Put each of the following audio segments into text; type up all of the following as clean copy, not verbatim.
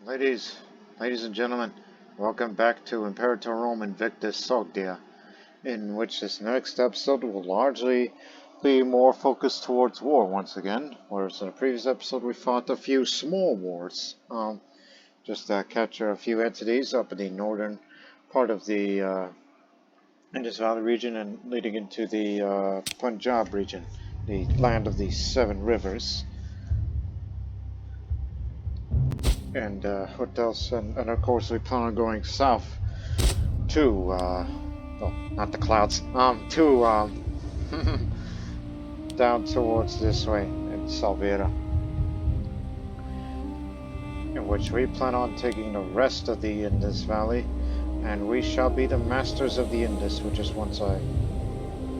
Ladies and gentlemen, welcome back to Imperator Rome Invictus Sogdia, in which this next episode will largely be more focused towards war once again, whereas in the previous episode we fought a few small wars, just to capture a few entities up in the northern part of the Indus Valley region and leading into the Punjab region, the land of the seven rivers. And what else? And of course we plan on going south to, well, not the clouds, to, down towards this way in Sogdia, in which we plan on taking the rest of the Indus Valley, and we shall be the masters of the Indus, which is once I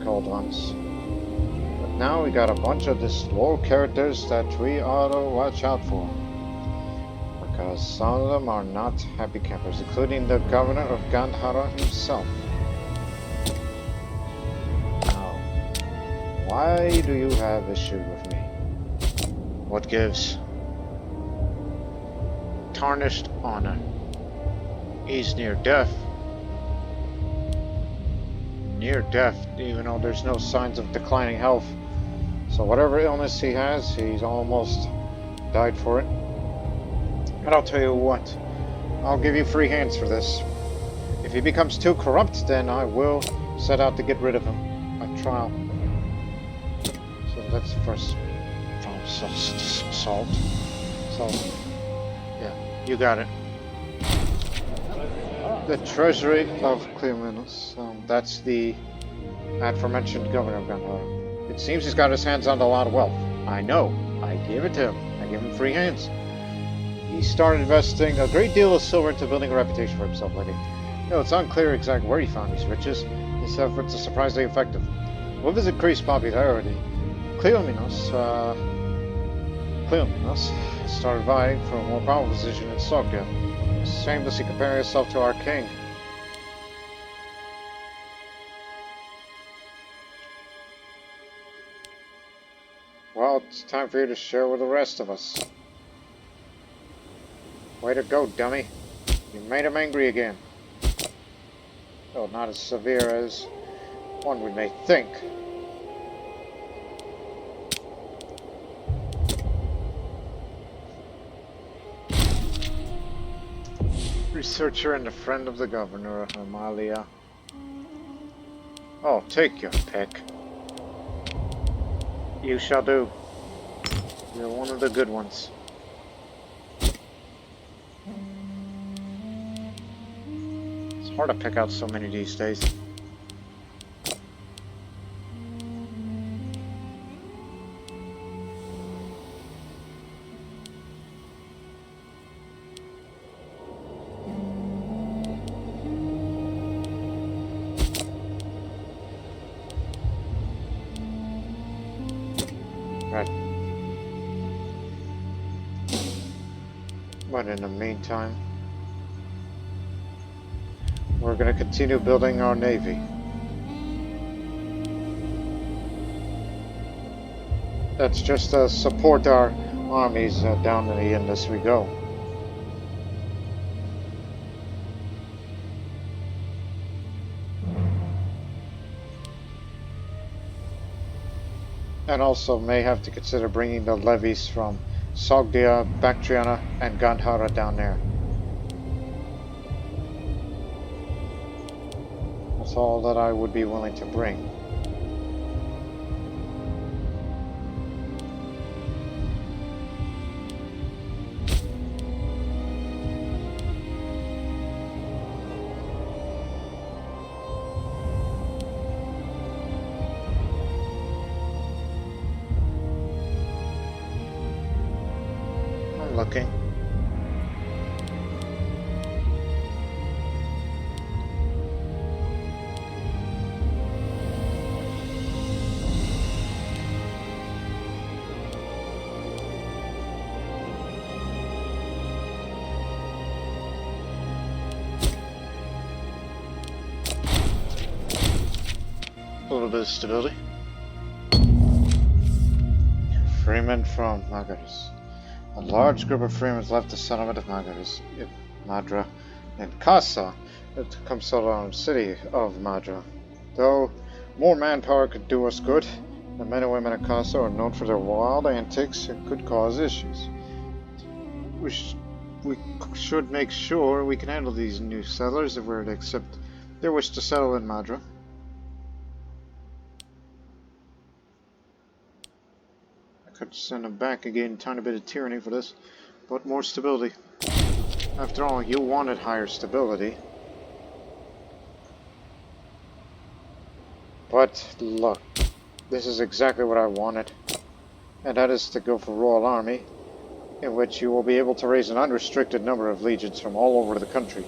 called once. But now we got a bunch of disloyal characters that we ought to watch out for. Because some of them are not happy campers, including the governor of Gandhara himself. Now, why do you have issue with me? What gives? Tarnished honor. He's near death. Near death, even though there's no signs of declining health. So whatever illness he has, he's almost died for it. But I'll tell you what, I'll give you free hands for this. If he becomes too corrupt, then I will set out to get rid of him by trial. So that's the first salt. Yeah, you got it. The treasury of Cleomenes, that's the aforementioned governor of Gandhara. It seems he's got his hands on a lot of wealth. I know, I gave it to him. I gave him free hands. He started investing a great deal of silver into building a reputation for himself lately. It's unclear exactly where he found these riches. His efforts are surprisingly effective. With his increased popularity, Cleomenes started vying for a more powerful position in Sogdia, shamelessly comparing himself to our king. Well, it's time for you to share with the rest of us. Way to go, dummy. You made him angry again. Though not as severe as one we may think. Researcher and a friend of the governor, Amalia. Oh, take your pick. You shall do. You're one of the good ones. It's hard to pick out so many these days. Right. But in the meantime, we're going to continue building our navy. That's just to support our armies down in the Indus we go. And also may have to consider bringing the levies from Sogdia, Bactriana, and Gandhara down there. That's all that I would be willing to bring. I'm looking. A little bit of stability. Freeman from Magaris. A large group of Freemen left the settlement of Madra and Casa to come settle on the city of Madra. Though more manpower could do us good, the men and women of Casa are known for their wild antics and could cause issues. We should make sure we can handle these new settlers if we're to accept their wish to settle in Madra. I could send them back again, tiny bit of tyranny for this, but more stability. After all, you wanted higher stability. But look, this is exactly what I wanted, and that is to go for Royal Army, in which you will be able to raise an unrestricted number of legions from all over the country.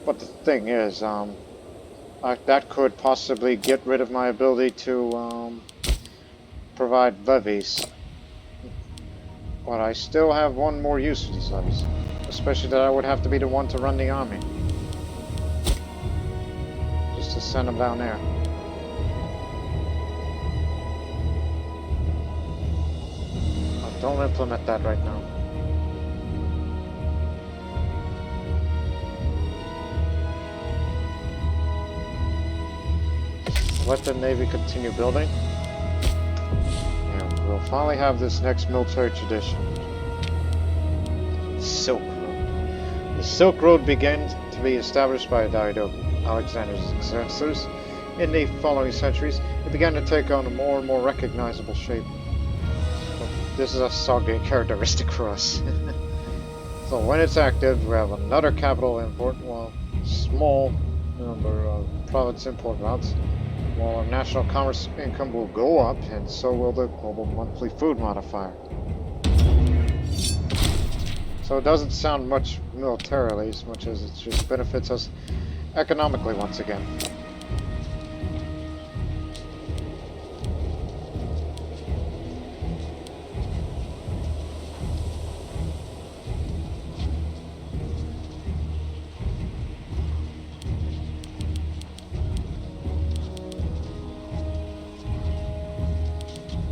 But the thing is, that could possibly get rid of my ability to provide levies. But I still have one more use for these levies, especially that I would have to be the one to run the army. Just to send them down there. Don't implement that right now. Let the Navy continue building. And we'll finally have this next military tradition. Silk Road. The Silk Road began to be established by Alexander's successors. In the following centuries, it began to take on a more and more recognizable shape. This is a Sogdia characteristic for us. So when it's active, we have another capital import, while small number of province import routes, while our national commerce income will go up, and so will the global monthly food modifier. So it doesn't sound much militarily, as much as it just benefits us economically once again.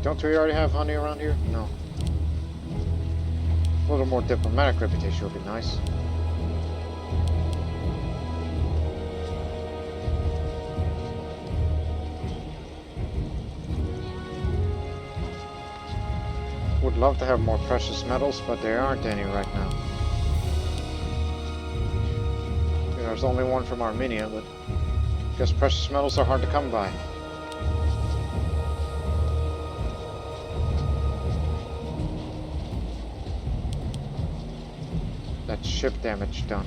Don't we already have honey around here? No. A little more diplomatic reputation would be nice. Would love to have more precious metals, but there aren't any right now. There's only one from Armenia, but I guess precious metals are hard to come by. That's ship damage done.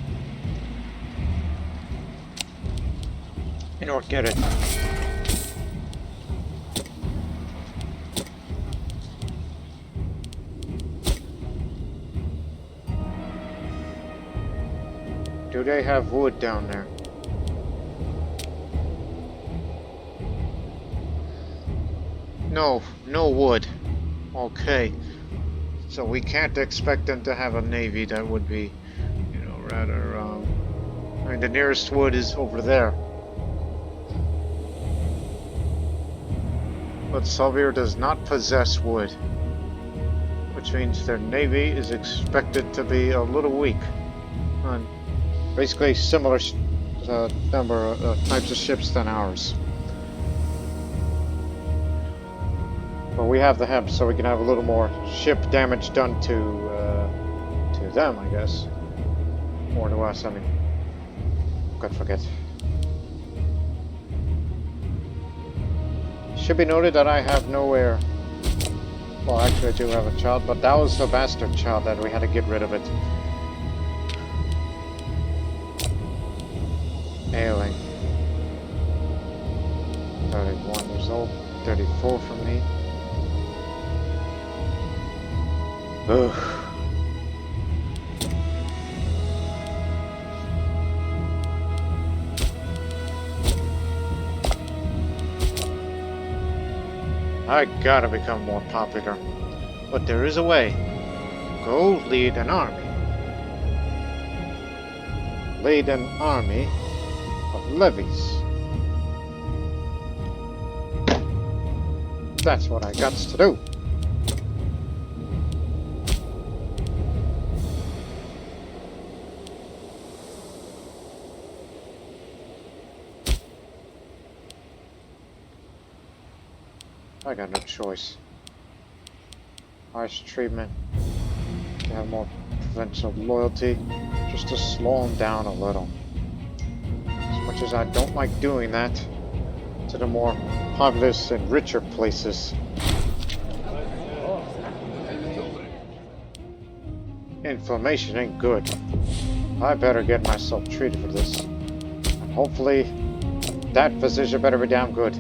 You know what, get it. Do they have wood down there? No, no wood. Okay. So we can't expect them to have a navy that would be, you know, rather, I mean, the nearest wood is over there. But Sogdia does not possess wood, which means their navy is expected to be a little weak. On basically similar number of types of ships than ours. But we have the hemp, so we can have a little more ship damage done to them, I guess. Or to us, I mean. God forget. Should be noted that I have no heir. Well, actually I do have a child, but that was a bastard child that we had to get rid of it. Ailing. 31 years old, 34 for me. Ugh. I gotta become more popular, but there is a way. Go lead an army. Lead an army of levies. That's what I got to do. I got no choice. Harsh treatment. To have more provincial loyalty. Just to slow them down a little. As much as I don't like doing that to the more populous and richer places. Inflammation ain't good. I better get myself treated for this. And hopefully, that physician better be damn good.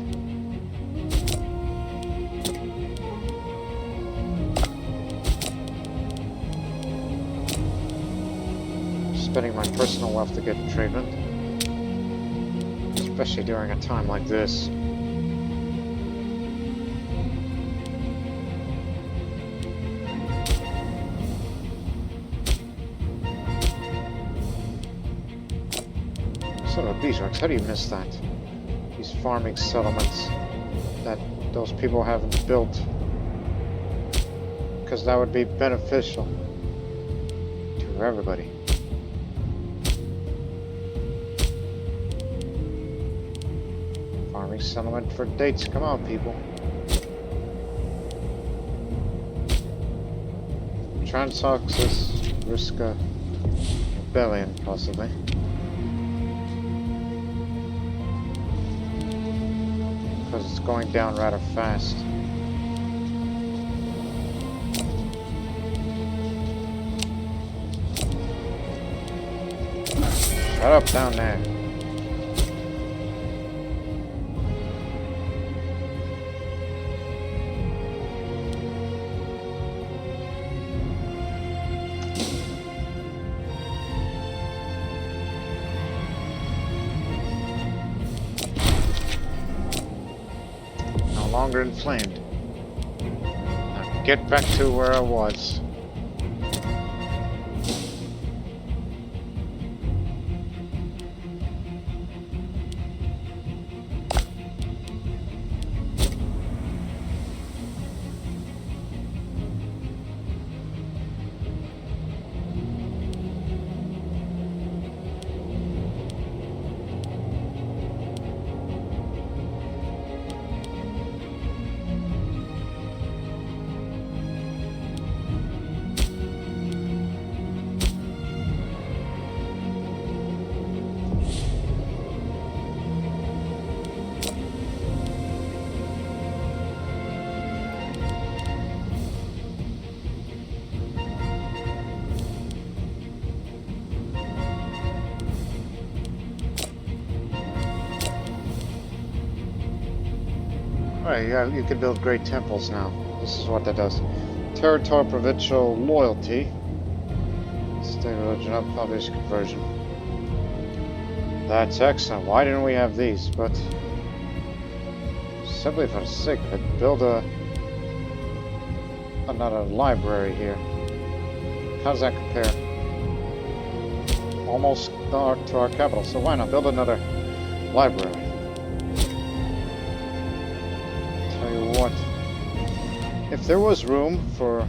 Spending my personal wealth to get treatment. Especially during a time like this. Son of a beeswax, how do you miss that? These farming settlements that those people haven't built. Because that would be beneficial to everybody. Farming settlement for dates, come on people. Transoxus risk a rebellion possibly. Because it's going down rather fast. Shut up down there. Longer inflamed. Now get back to where I was. Alright, yeah, you can build great temples now. This is what that does. Territorial provincial loyalty. State religion up, population conversion. That's excellent. Why didn't we have these? But simply for the sake of it, build another library here. How does that compare? Almost to our capital, so why not build another library? What? If there was room for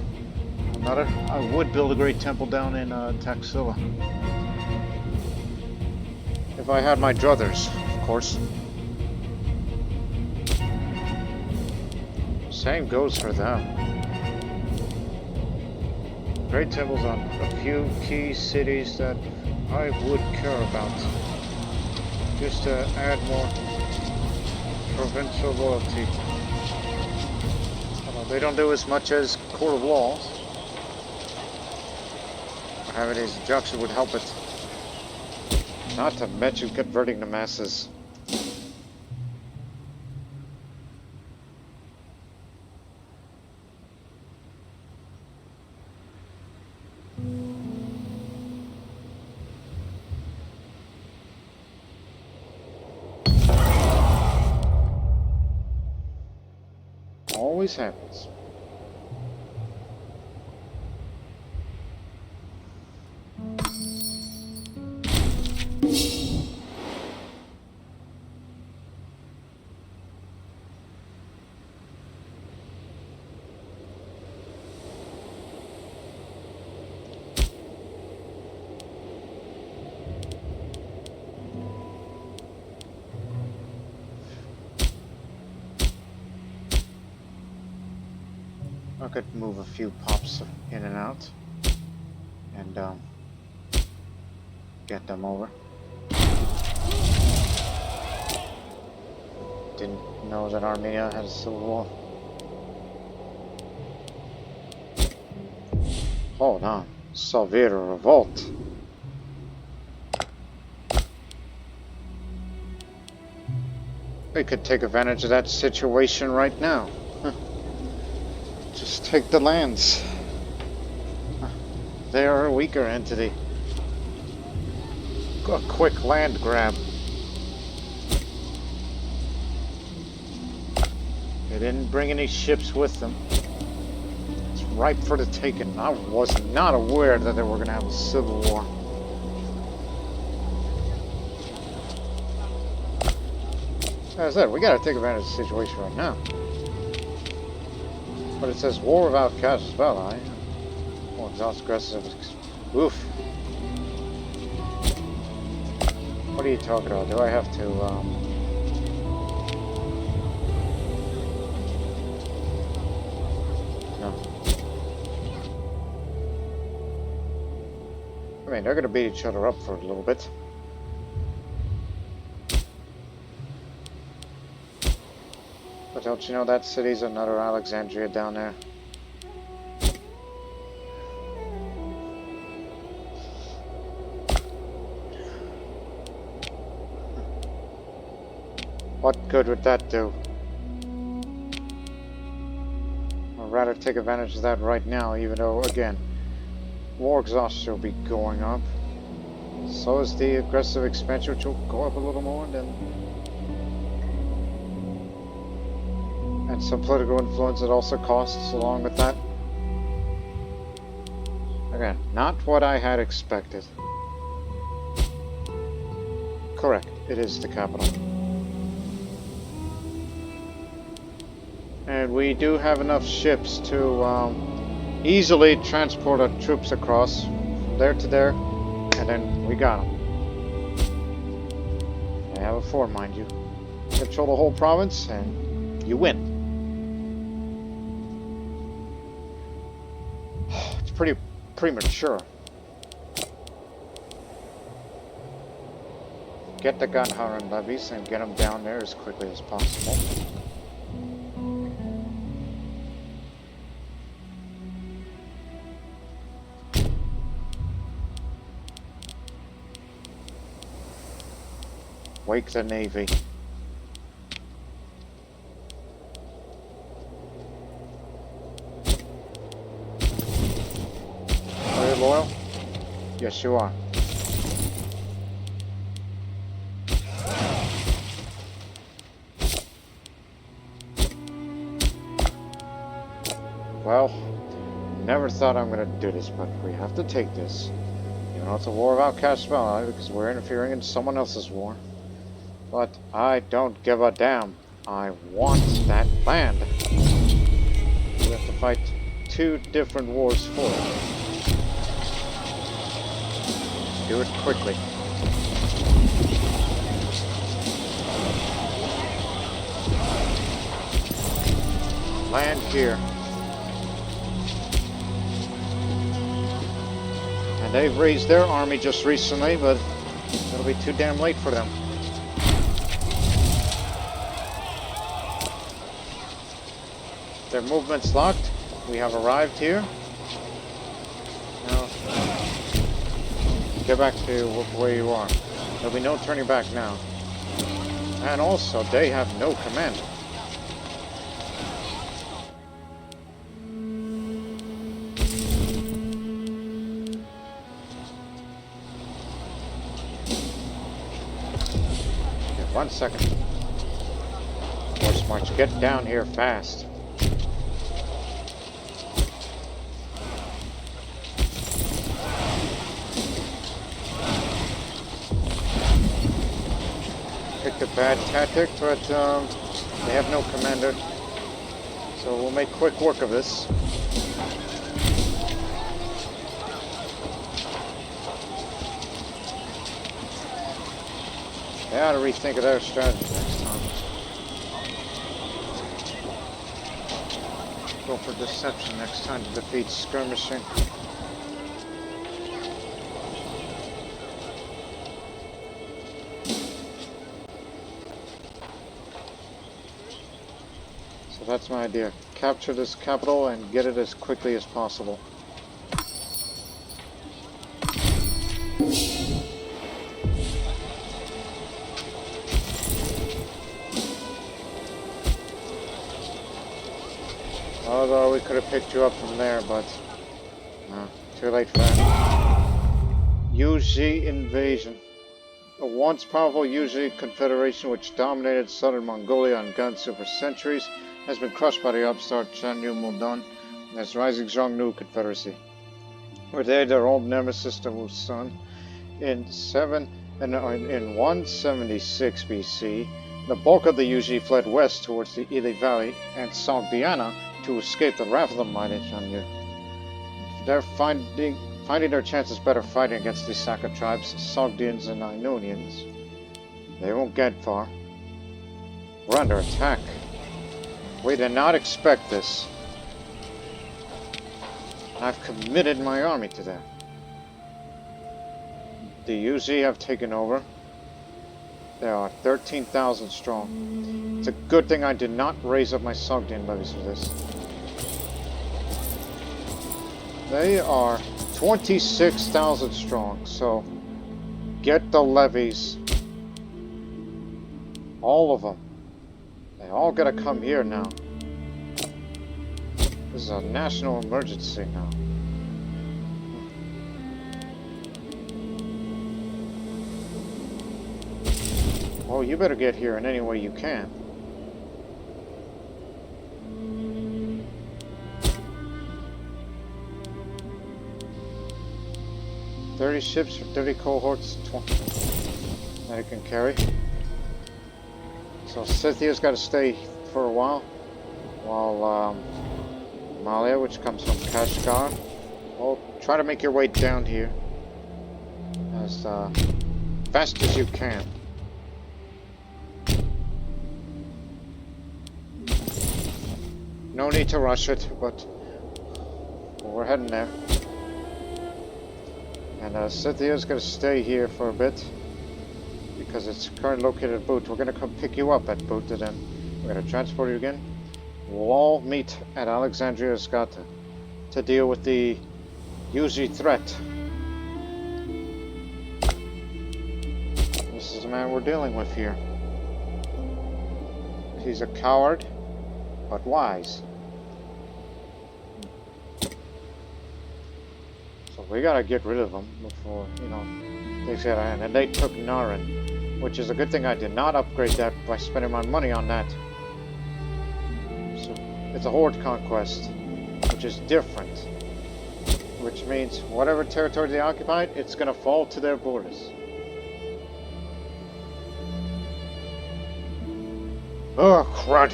another, I would build a great temple down in Taxila. If I had my druthers, of course. Same goes for them. Great temples on a few key cities that I would care about. Just to add more provincial loyalty. They don't do as much as Court of Laws. Having these junctions would help it. Not to mention converting the masses. Always happens. could move a few pops in and out and get them over. Didn't know that Armenia had a civil war. Hold on. Soviet revolt. We could take advantage of that situation right now. Just take the lands. They are a weaker entity. A quick land grab. They didn't bring any ships with them. It's ripe for the taking. I was not aware that they were going to have a civil war. As I said, we got to take advantage of the situation right now. But it says war without casualties ally. Or exhaust aggressive. Oof. What are you talking about? Do I have to, No. I mean, they're gonna beat each other up for a little bit. But don't you know that city's another Alexandria down there? What good would that do? I'd rather take advantage of that right now, even though, again, war exhaustion will be going up. So is the aggressive expansion, which will go up a little more, and some political influence that also costs along with that. Again, not what I had expected. Correct, it is the capital. And we do have enough ships to easily transport our troops across from there to there, and then we got them. They have a fort, mind you. Control the whole province, and you win. It's pretty premature. Get the gunpowder and levies and get them down there as quickly as possible. Wake the Navy. Are you loyal? Yes, you are. Well, never thought I'm going to do this, but we have to take this. You know, it's a war without cash value because we're interfering in someone else's war. But I don't give a damn. I want that land. We have to fight two different wars for it. Do it quickly. Land here. And they've raised their army just recently, but it'll be too damn late for them. Their movement's locked. We have arrived here. Now, get back to where you are. There'll be no turning back now. And also, they have no command. Okay, 1 second. Force march, get down here fast. Picked a bad tactic, but they have no commander, so we'll make quick work of this. They ought to rethink of their strategy next time. go for deception next time to defeat skirmishing. So that's my idea. Capture this capital and get it as quickly as possible. Although we could have picked you up from there, but too late for that. Yuezhi invasion. A once powerful Yuezhi confederation which dominated southern Mongolia and Gansu for centuries has been crushed by the upstart Chanyu Modan and its rising Xiongnu confederacy. Were they their old nemesis to Wusun? In 176 BC, the bulk of the Yuezhi fled west towards the Ili Valley and Sogdiana to escape the wrath of the mighty Chanyu. They're finding their chances better fighting against the Saka tribes, Sogdians and Ainonians. They won't get far. We're under attack. We did not expect this. I've committed my army to that. The Yuezhi have taken over. There are 13,000 strong. It's a good thing I did not raise up my Sogdian levies for this. They are 26,000 strong, so get the levies. All of them. They all gotta come here now. This is a national emergency now. Well, you better get here in any way you can. $30 ships for 30 cohorts, 20 that it can carry. So Scythia's got to stay for a while Malia, which comes from Kashgar, well, try to make your way down here as fast as you can. No need to rush it, but we're heading there. And Scythia's going to stay here for a bit because it's currently located at Boot. We're going to come pick you up at Boot, and then we're going to transport you again. We'll all meet at Alexandria Skata to deal with the Yuezhi threat. This is the man we're dealing with here. He's a coward, but wise. So we gotta get rid of them before, things get out of hand. And they took Naran, which is a good thing I did not upgrade that by spending my money on that. So it's a horde conquest, which is different. Which means whatever territory they occupied, it's gonna fall to their borders. Oh, crud!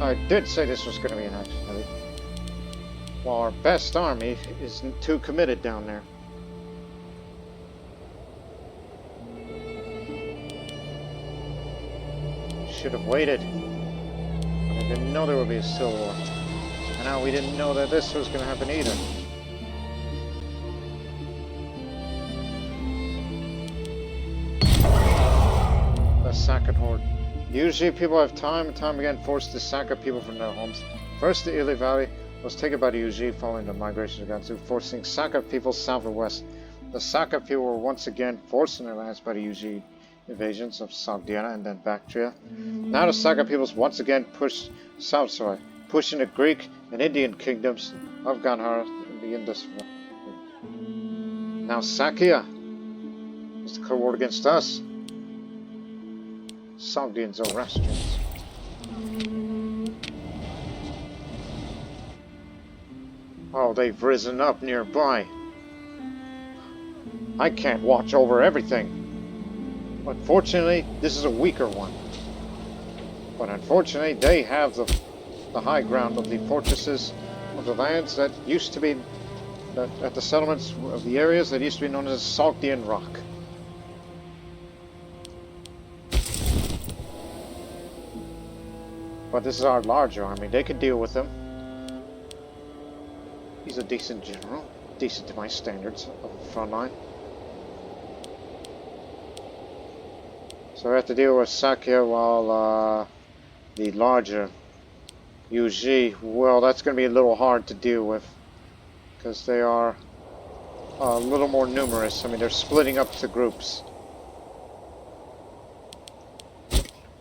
I did say this was gonna be an action heavy. Well, our best army isn't too committed down there. Should have waited. But I didn't know there would be a civil war. And now we didn't know that this was going to happen either. The Sakan horde. Usually people have time and time again forced the Saka people from their homes. First, the Ili Valley was taken by the Yuezhi following the migration of Gansu, forcing Saka people south and west. The Saka people were once again forced in their lands by the Yuezhi invasions of Sogdiana and then Bactria. Now the Saka peoples once again pushed south, pushing the Greek and Indian kingdoms of Gandhara and the Indus Valley. Now Sakya is the war against us. Sogdian Zoroastrians. Oh, they've risen up nearby. I can't watch over everything. Unfortunately, this is a weaker one. But unfortunately, they have the high ground of the fortresses of the lands that used to be at the settlements of the areas that used to be known as Sogdian Rock. But this is our larger army. They can deal with them. He's a decent general. Decent to my standards of the front line. So I have to deal with Saka while the larger Yuezhi, well, that's going to be a little hard to deal with. Because they are a little more numerous. I mean, they're splitting up to groups.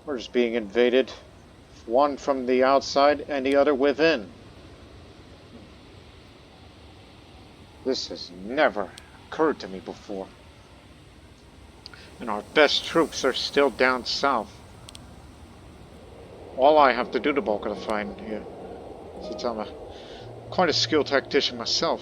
We're just being invaded. One from the outside and the other within. This has never occurred to me before. And our best troops are still down south. All I have to do to bulk of the fight here, since I'm quite a skilled tactician myself.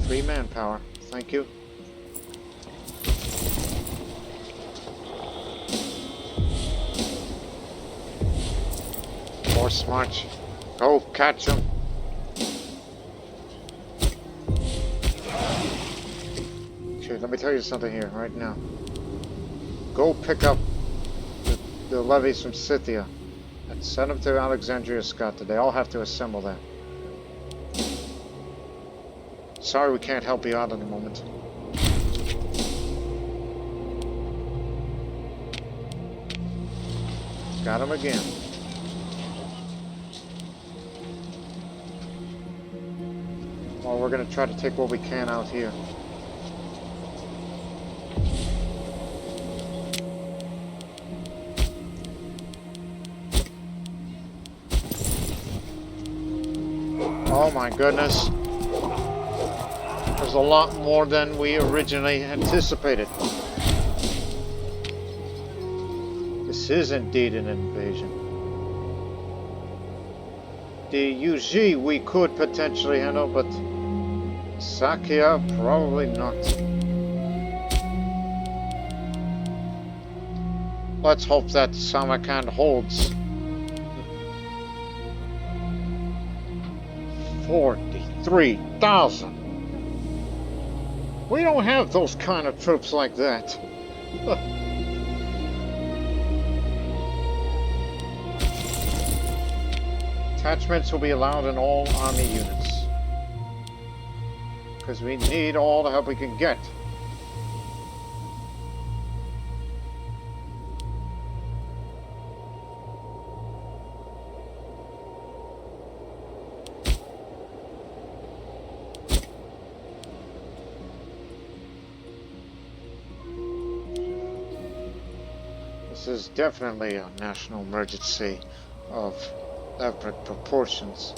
Free manpower, thank you. Force march. Go catch them. Okay, let me tell you something here right now. Go pick up the levies from Scythia and send them to Alexandria Scotta. They all have to assemble there. Sorry we can't help you out at the moment. Got him again. Well, we're going to try to take what we can out here. Oh my goodness. There's a lot more than we originally anticipated. This is indeed an invasion. The Yuezhi we could potentially handle, but Saka probably not. Let's hope that Sakan holds. 43,000. We don't have those kind of troops like that. Attachments will be allowed in all army units. Because we need all the help we can get. This is definitely a national emergency of epic proportions.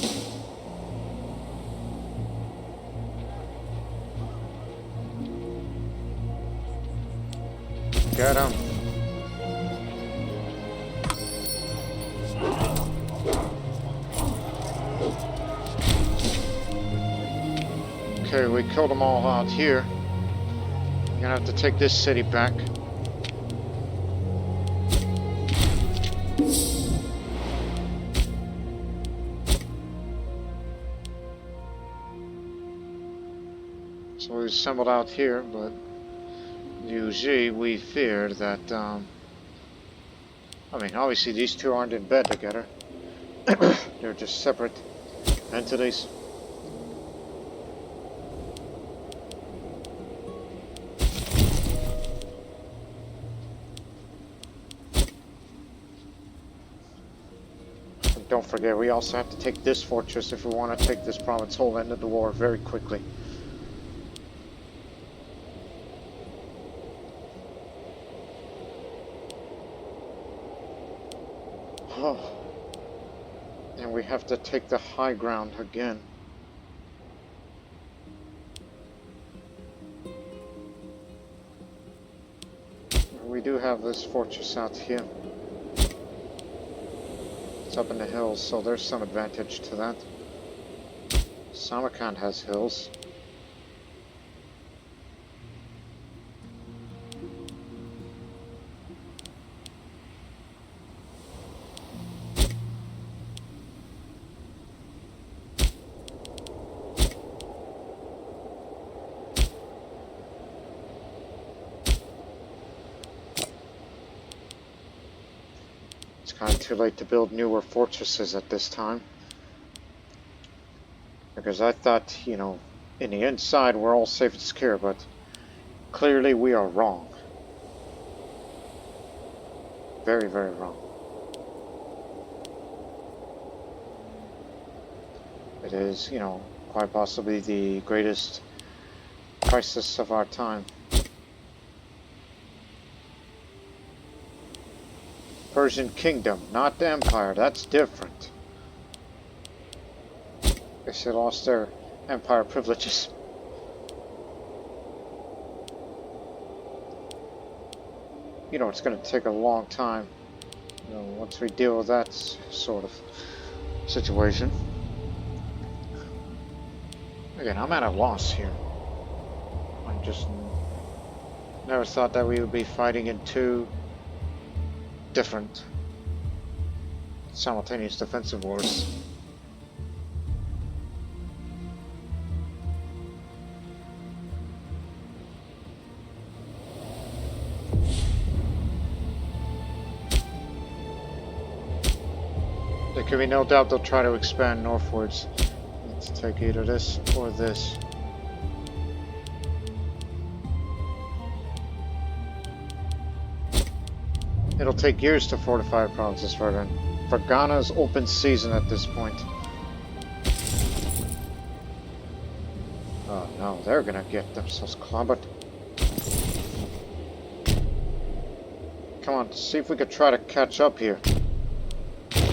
Get him. Okay, we killed them all out here. We're gonna have to take this city back. So we assembled out here, but Yuezhi, we feared that, I mean, obviously these two aren't in bed together. They're just separate entities. And don't forget, we also have to take this fortress if we want to take this province whole, end of the war very quickly. Oh. And we have to take the high ground again. We do have this fortress out here. It's up in the hills, so there's some advantage to that. Samarkand has hills. kind of too late to build newer fortresses at this time. Because I thought, you know, in the inside we're all safe and secure, but clearly we are wrong. Very, very wrong. It is, you know, quite possibly the greatest crisis of our time. Persian Kingdom, not the Empire, that's different. They should lost their Empire privileges. You know, it's going to take a long time, you know, once we deal with that sort of situation. Again, I'm at a loss here. I just never thought that we would be fighting in two different simultaneous defensive wars. There can be no doubt they'll try to expand northwards. Let's take either this or this. It'll take years to fortify provinces further. Fergana's open season at this point. Oh no, they're gonna get themselves clobbered. Come on, see if we could try to catch up here.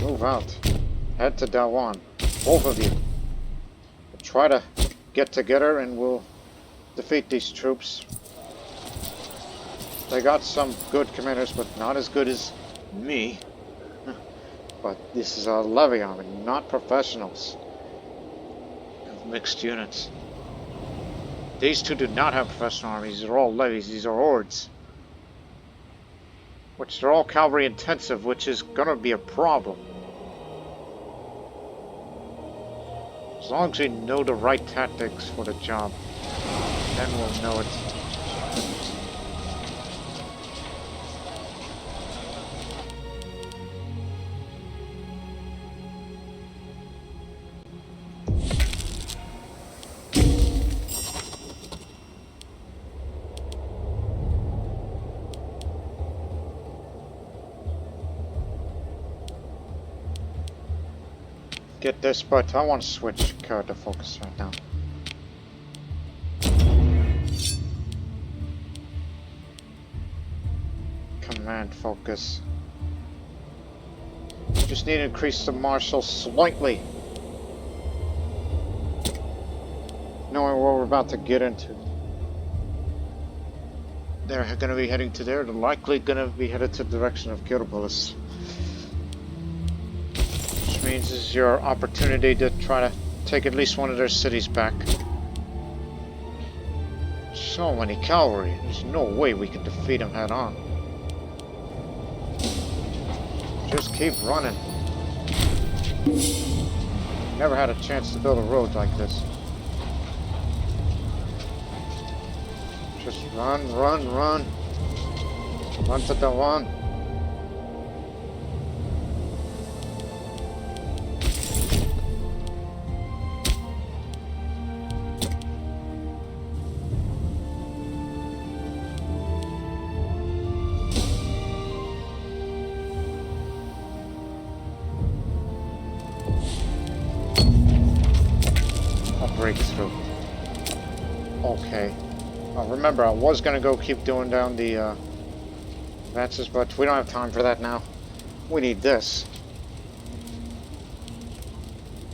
Move out. Head to Dawan. Both of you. We'll try to get together and we'll defeat these troops. They got some good commanders, but not as good as me. But this is a levy army, not professionals. Mixed units. These two do not have professional armies. These are all levies. These are hordes. Which they're all cavalry intensive, which is gonna be a problem. As long as we know the right tactics for the job, then we'll know it. Get this, but I want to switch character focus right now. Command focus. Just need to increase the marshal slightly. Knowing what we're about to get into. They're going to be heading to there. They're likely going to be headed to the direction of Kirbolis. Means this is your opportunity to try to take at least one of their cities back. So many cavalry, there's no way we can defeat them head on. Just keep running. Never had a chance to build a road like this. Just run, run, run. Run to Dawan. Breakthrough. Okay. Remember, I was gonna go keep doing down the advances, but we don't have time for that now. We need this.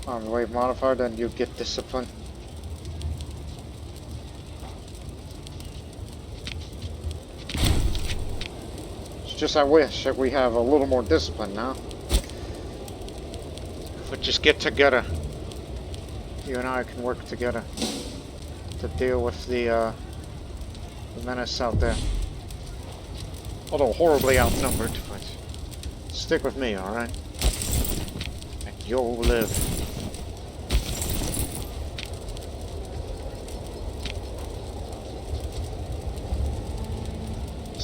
On the wave modifier, then you get discipline. It's just I wish that we have a little more discipline now. If we just get together. You and I can work together to deal with the menace out there. Although horribly outnumbered, but stick with me, alright? And you'll live.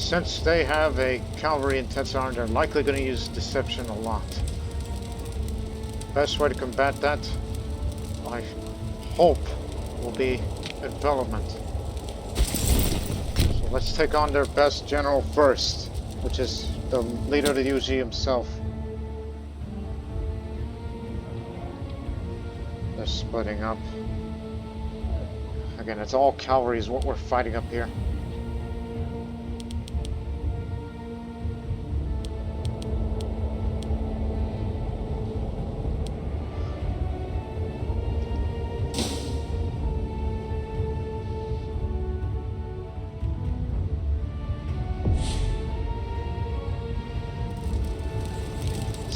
since they have a cavalry intensive army, they're likely going to use deception a lot. Best way to combat that, I hope, will be envelopment. So let's take on their best general first, which is the leader of the Yuezhi himself. They're splitting up. Again, it's all cavalry is what we're fighting up here.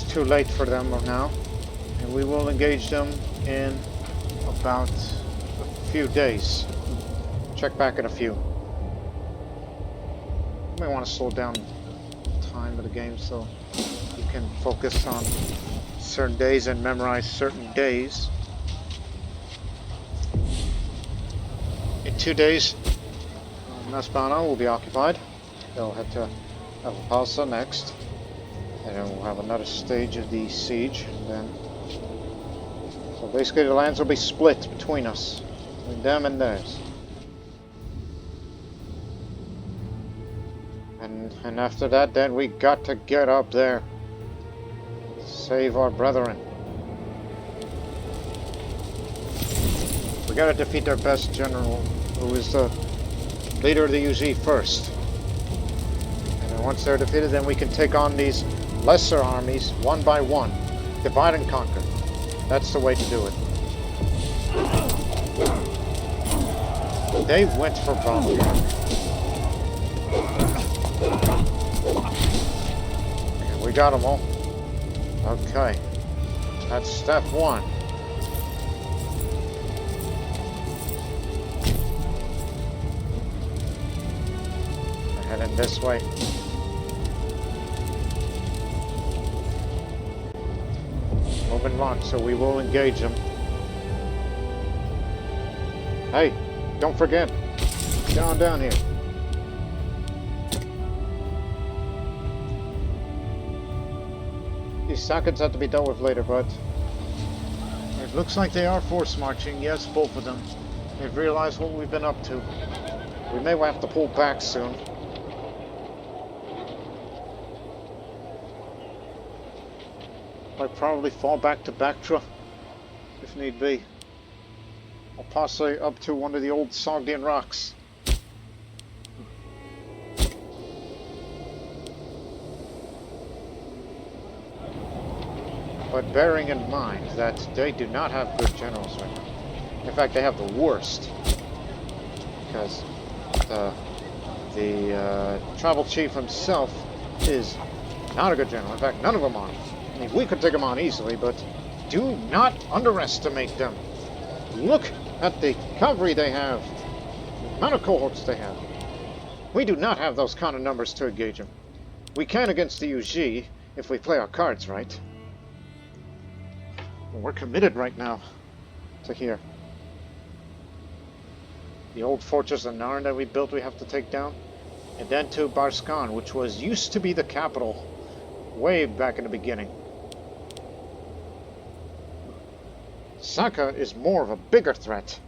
Too late for them now, and we will engage them in about a few days. Check back in a few. You may want to slow down the time of the game so you can focus on certain days and memorize certain days. In 2 days, Naspana will be occupied. They'll head to Alpalsa next. And then we'll have another stage of the siege, and then... So basically the lands will be split between us, between them and theirs. And after that, then we got to get up there. Save our brethren. We gotta defeat their best general, who is the leader of the Yuezhi first. And then once they're defeated, then we can take on these lesser armies, one by one. Divide and conquer. That's the way to do it. They went for bombing. Okay, we got them all. Okay. That's step one. They're heading this way. Moving along, so we will engage them. Hey, don't forget, get on down here. These Sakans have to be dealt with later, but it looks like they are force marching. Yes, both of them. They've realized what we've been up to. We may have to pull back soon. I'd probably fall back to Bactra, if need be. Or possibly up to one of the old Sogdian rocks. But bearing in mind that they do not have good generals right now. In fact, they have the worst. Because the tribal chief himself is not a good general. In fact, none of them are. I mean, we could take them on easily, but do not underestimate them. Look at the cavalry they have, the amount of cohorts they have. We do not have those kind of numbers to engage them. We can against the Yuezhi if we play our cards right. We're committed right now to here. The old fortress of Narn that we built we have to take down. And then to Barskan, which used to be the capital way back in the beginning. Saka is more of a bigger threat.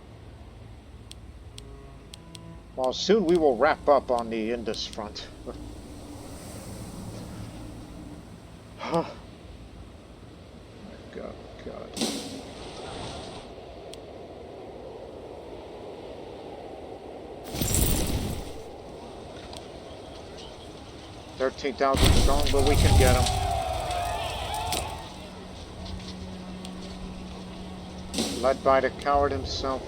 Well, soon we will wrap up on the Indus front. Oh my God. 13,000 strong, but we can get them. Led by the coward himself.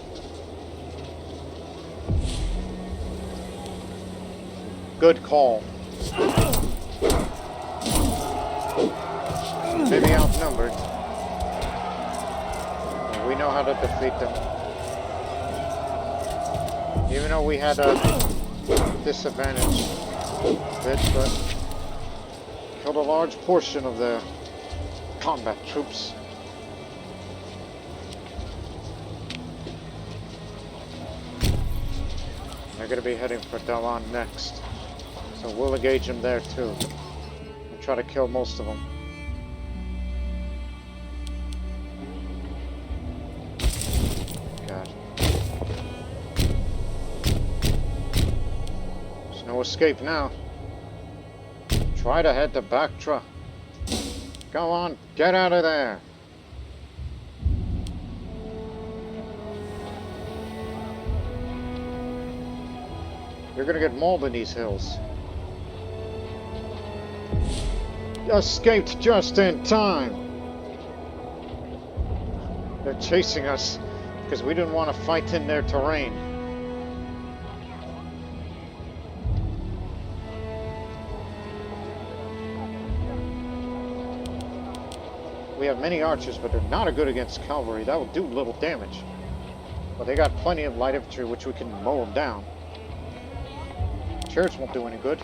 Good call. Maybe outnumbered. We know how to defeat them. Even though we had a disadvantage bit, but killed a large portion of the combat troops. They're going to be heading for Dalan next. So we'll engage them there too. And try to kill most of them. God. There's no escape now. Try to head to Bactra. Go on, get out of there. You're gonna get mauled in these hills. Escaped just in time. They're chasing us because we didn't want to fight in their terrain. We have many archers, but they're not good against cavalry. That will do little damage. But they got plenty of light infantry, which we can mow them down. Chariots won't do any good.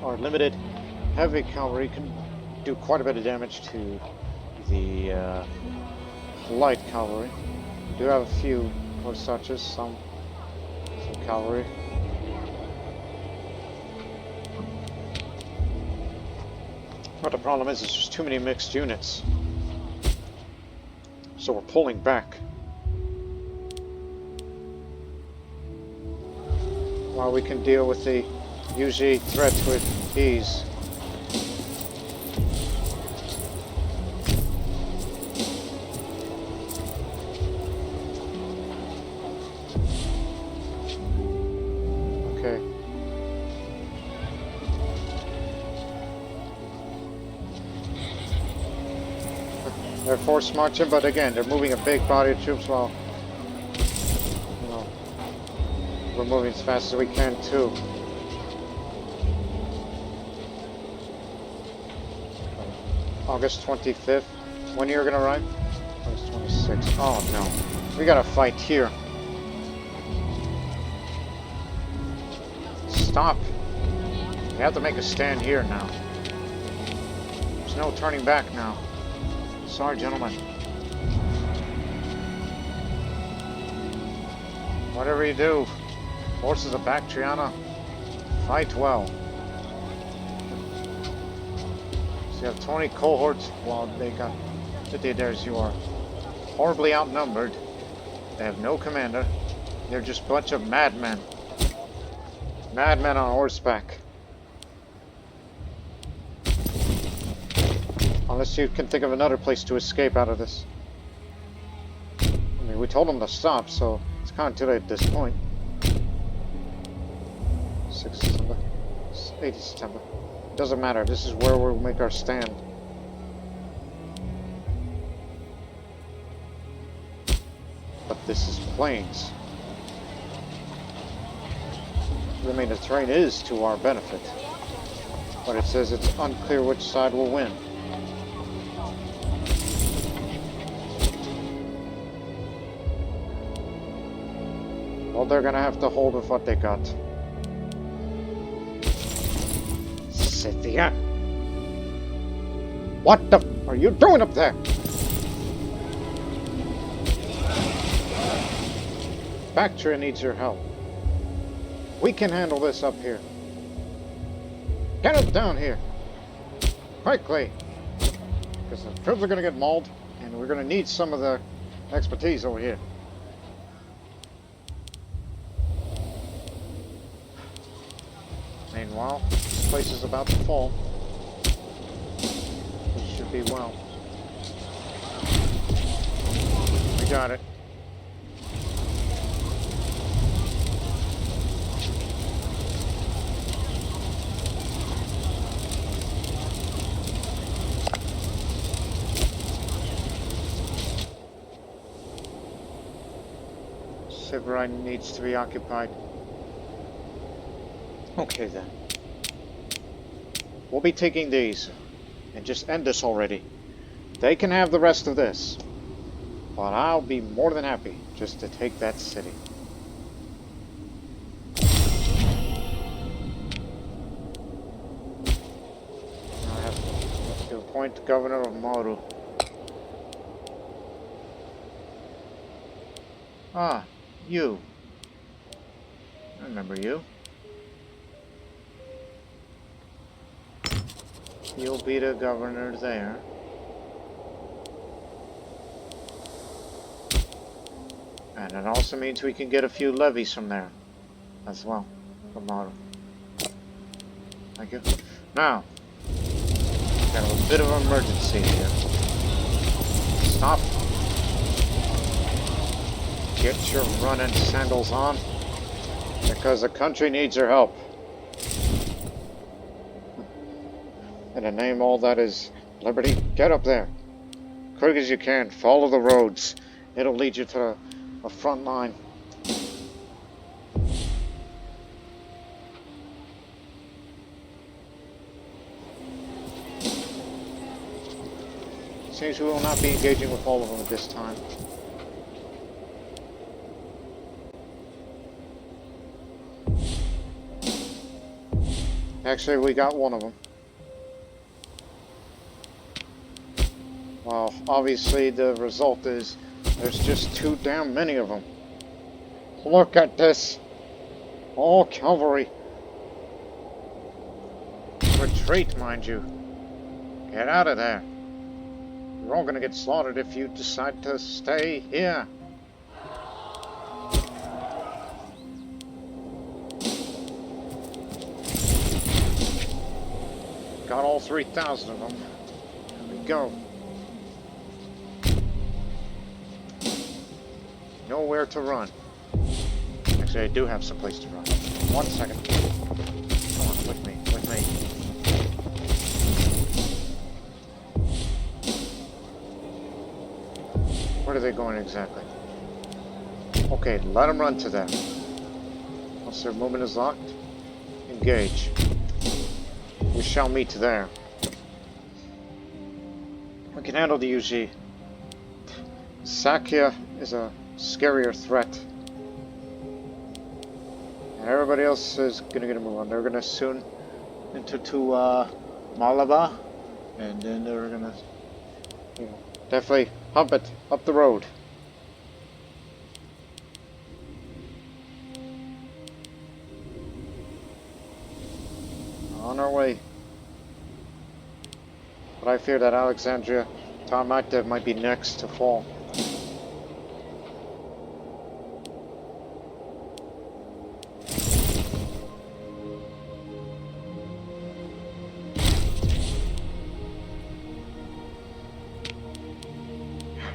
Our limited heavy cavalry can do quite a bit of damage to the light cavalry. We do have a few horse archers, some cavalry. But the problem is there's too many mixed units. So we're pulling back. While we can deal with the Yuezhi threat with ease. Okay. They're force marching, but again, they're moving a big body of troops while, you know, we're moving as fast as we can too. August 25th. When you're gonna arrive? August 26th. Oh no. We gotta fight here. Stop. We have to make a stand here now. There's no turning back now. Sorry, gentlemen. Whatever you do, forces of Bactriana, fight well. So you have 20 cohorts, while they got 50 dares. You are horribly outnumbered. They have no commander. They're just a bunch of madmen. Madmen on horseback. Unless you can think of another place to escape out of this. I mean, we told them to stop, so it's kind of too late at this point. 6th September. 8th September. Doesn't matter. This is where we'll make our stand. But this is plains. I mean, the terrain is to our benefit. But it says it's unclear which side will win. Well, they're gonna have to hold with what they got. Scythia! What the f are you doing up there? Bactria needs your help. We can handle this up here. Get up down here. Quickly. Because the troops are gonna get mauled, and we're gonna need some of the expertise over here. Meanwhile, this place is about to fall. We should be well. We got it. Severine needs to be occupied. Okay then. We'll be taking these and just end this already. They can have the rest of this, but I'll be more than happy just to take that city. I have to appoint Governor of Maru. Ah, you. I remember you. You'll be the governor there. And it also means we can get a few levies from there as well. From our... Thank you. Now, got a bit of an emergency here. Stop. Get your running sandals on, because the country needs your help. In the name all that is liberty, get up there. Quick as you can, follow the roads. It'll lead you to the front line. Seems we will not be engaging with all of them at this time. Actually, we got one of them. Well, obviously the result is there's just too damn many of them. Look at this. All cavalry. Retreat, mind you. Get out of there. You're all gonna get slaughtered if you decide to stay here. Got all 3,000 of them. There we go. Nowhere to run. Actually, I do have some place to run. 1 second. Come on, with me, with me. Where are they going exactly? Okay, let them run to them. Once their movement is locked, engage. We shall meet there. We can handle the Yuezhi. Saka is a scarier threat. And everybody else is gonna get a move on. They're gonna soon enter to Malaba, and then they're gonna, you know, definitely hump it up the road. On our way. But I fear that Alexandria Tarmatev might be next to fall.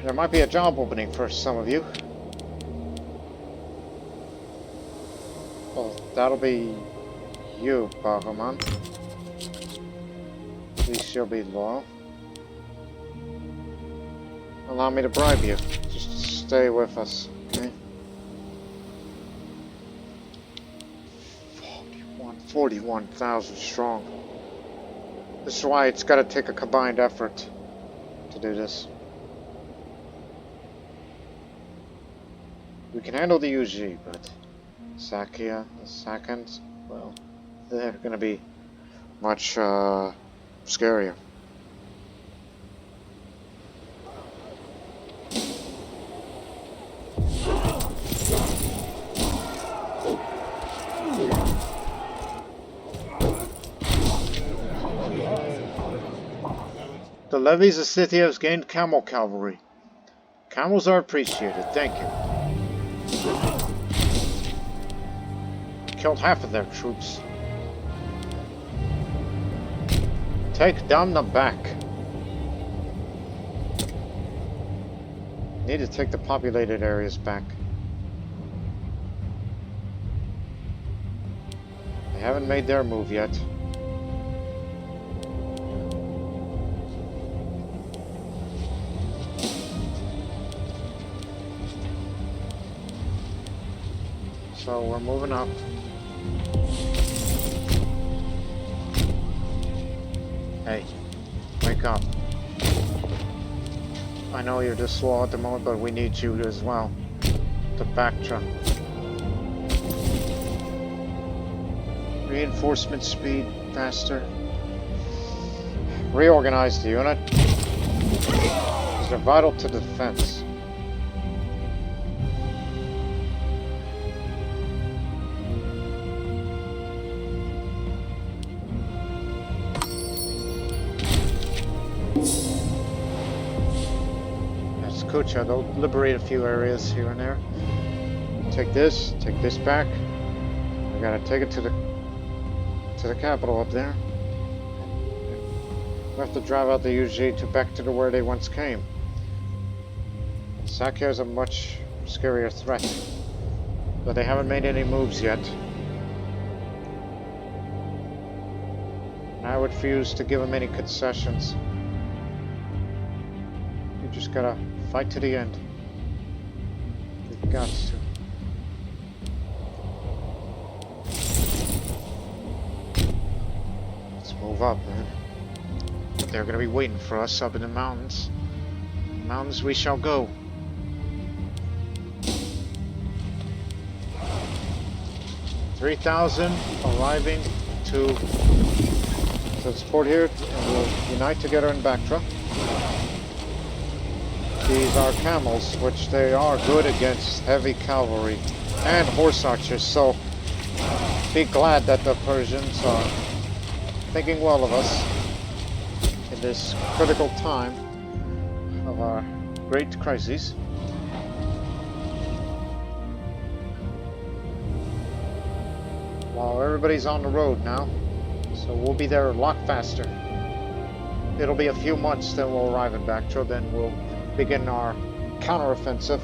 There might be a job opening for some of you. Well, that'll be you, Bahaman. At least you'll be loyal. Allow me to bribe you. Just stay with us, okay? 41,000 strong. This is why it's got to take a combined effort to do this. We can handle the Yuezhi, but Saka, the Sakans, well, they're going to be much scarier. The levies of city has gained camel cavalry. Camels are appreciated, thank you. Killed half of their troops. Take down the back. Need to take the populated areas back. They haven't made their move yet. So we're moving up. Hey, wake up. I know you're just slow at the moment, but we need you as well to backtrack. Reinforcement speed faster. Reorganize the unit. These are vital to defense. Sogdia. They'll liberate a few areas here and there. Take this back. We gotta take it to the capital up there. We have to drive out the Yuezhi back to where they once came. Saka is a much scarier threat, but they haven't made any moves yet. And I would refuse to give them any concessions. You just gotta fight to the end. You've got to. Let's move up, man. They're gonna be waiting for us up in the mountains. Mountains we shall go. $3,000 arriving to the port here, and we'll unite together in Bactra. These are camels, which they are good against heavy cavalry and horse archers, so be glad that the Persians are thinking well of us in this critical time of our great crises. Well, everybody's on the road now, so we'll be there a lot faster. It'll be a few months, then we'll arrive in Bactra, then we'll begin our counteroffensive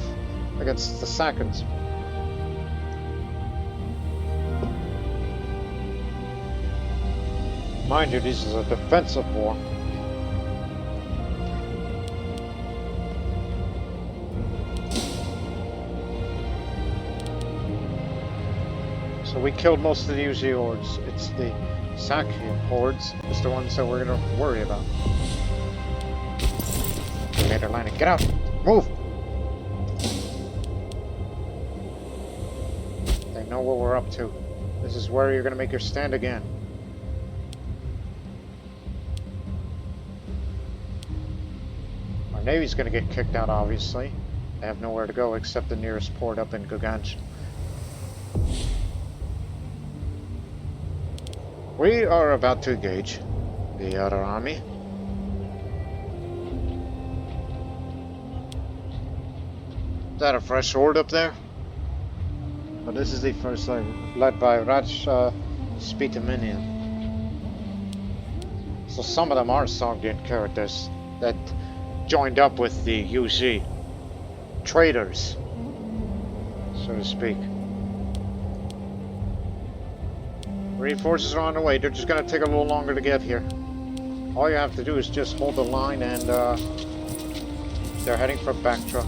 against the Sakans. Mind you, this is a defensive war. So we killed most of the Yuezhi Hordes. It's the Saka Hordes, it's the ones that we're going to worry about. Later, line, get out! Move! They know what we're up to. This is where you're going to make your stand again. Our Navy's going to get kicked out, obviously. They have nowhere to go except the nearest port up in Goganj. We are about to engage the other army. Is that a fresh horde up there? But this is the first line, led by Raj Spitaminian. So some of them are Sogdian characters that joined up with the Yuezhi. Traitors, so to speak. Reinforcements are on the way. They're just going to take a little longer to get here. All you have to do is just hold the line, and they're heading for Bactra.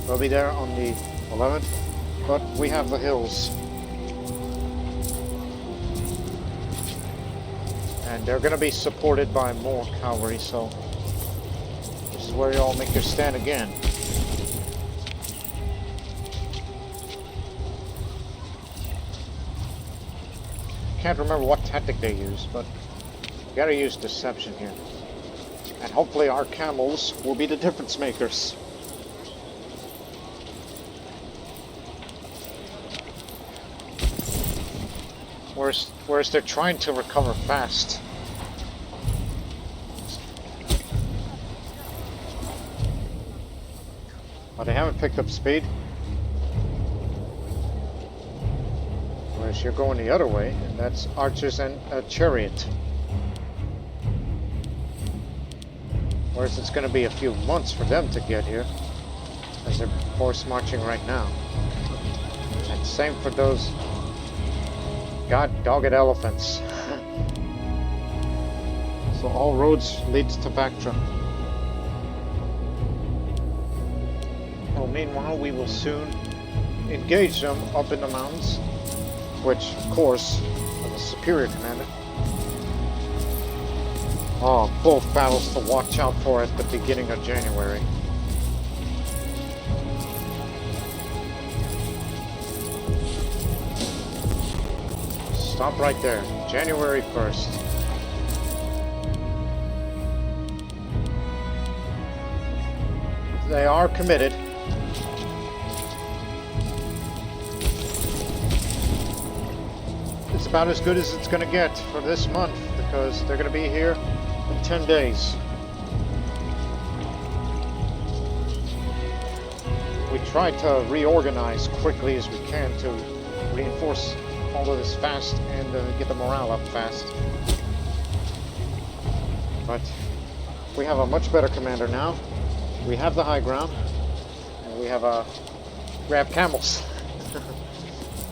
We'll be there on the 11th, but we have the hills. And they're going to be supported by more cavalry, so this is where you all make your stand again. Can't remember what tactic they use, but you gotta use deception here. And hopefully our camels will be the difference makers. Whereas they're trying to recover fast. But they haven't picked up speed. Whereas you're going the other way, and that's archers and a chariot. Whereas it's going to be a few months for them to get here, as they're force marching right now. And same for those dogged elephants. So all roads lead to Bactra. Well, meanwhile, we will soon engage them up in the mountains, which, of course, are the superior commander. Oh, both battles to watch out for at the beginning of January. Stop right there. January 1st. They are committed. It's about as good as it's going to get for this month, because they're going to be here in 10 days. try to reorganize quickly as we can to reinforce all of this fast and get the morale up fast. But we have a much better commander now. We have the high ground, and we have grab camels.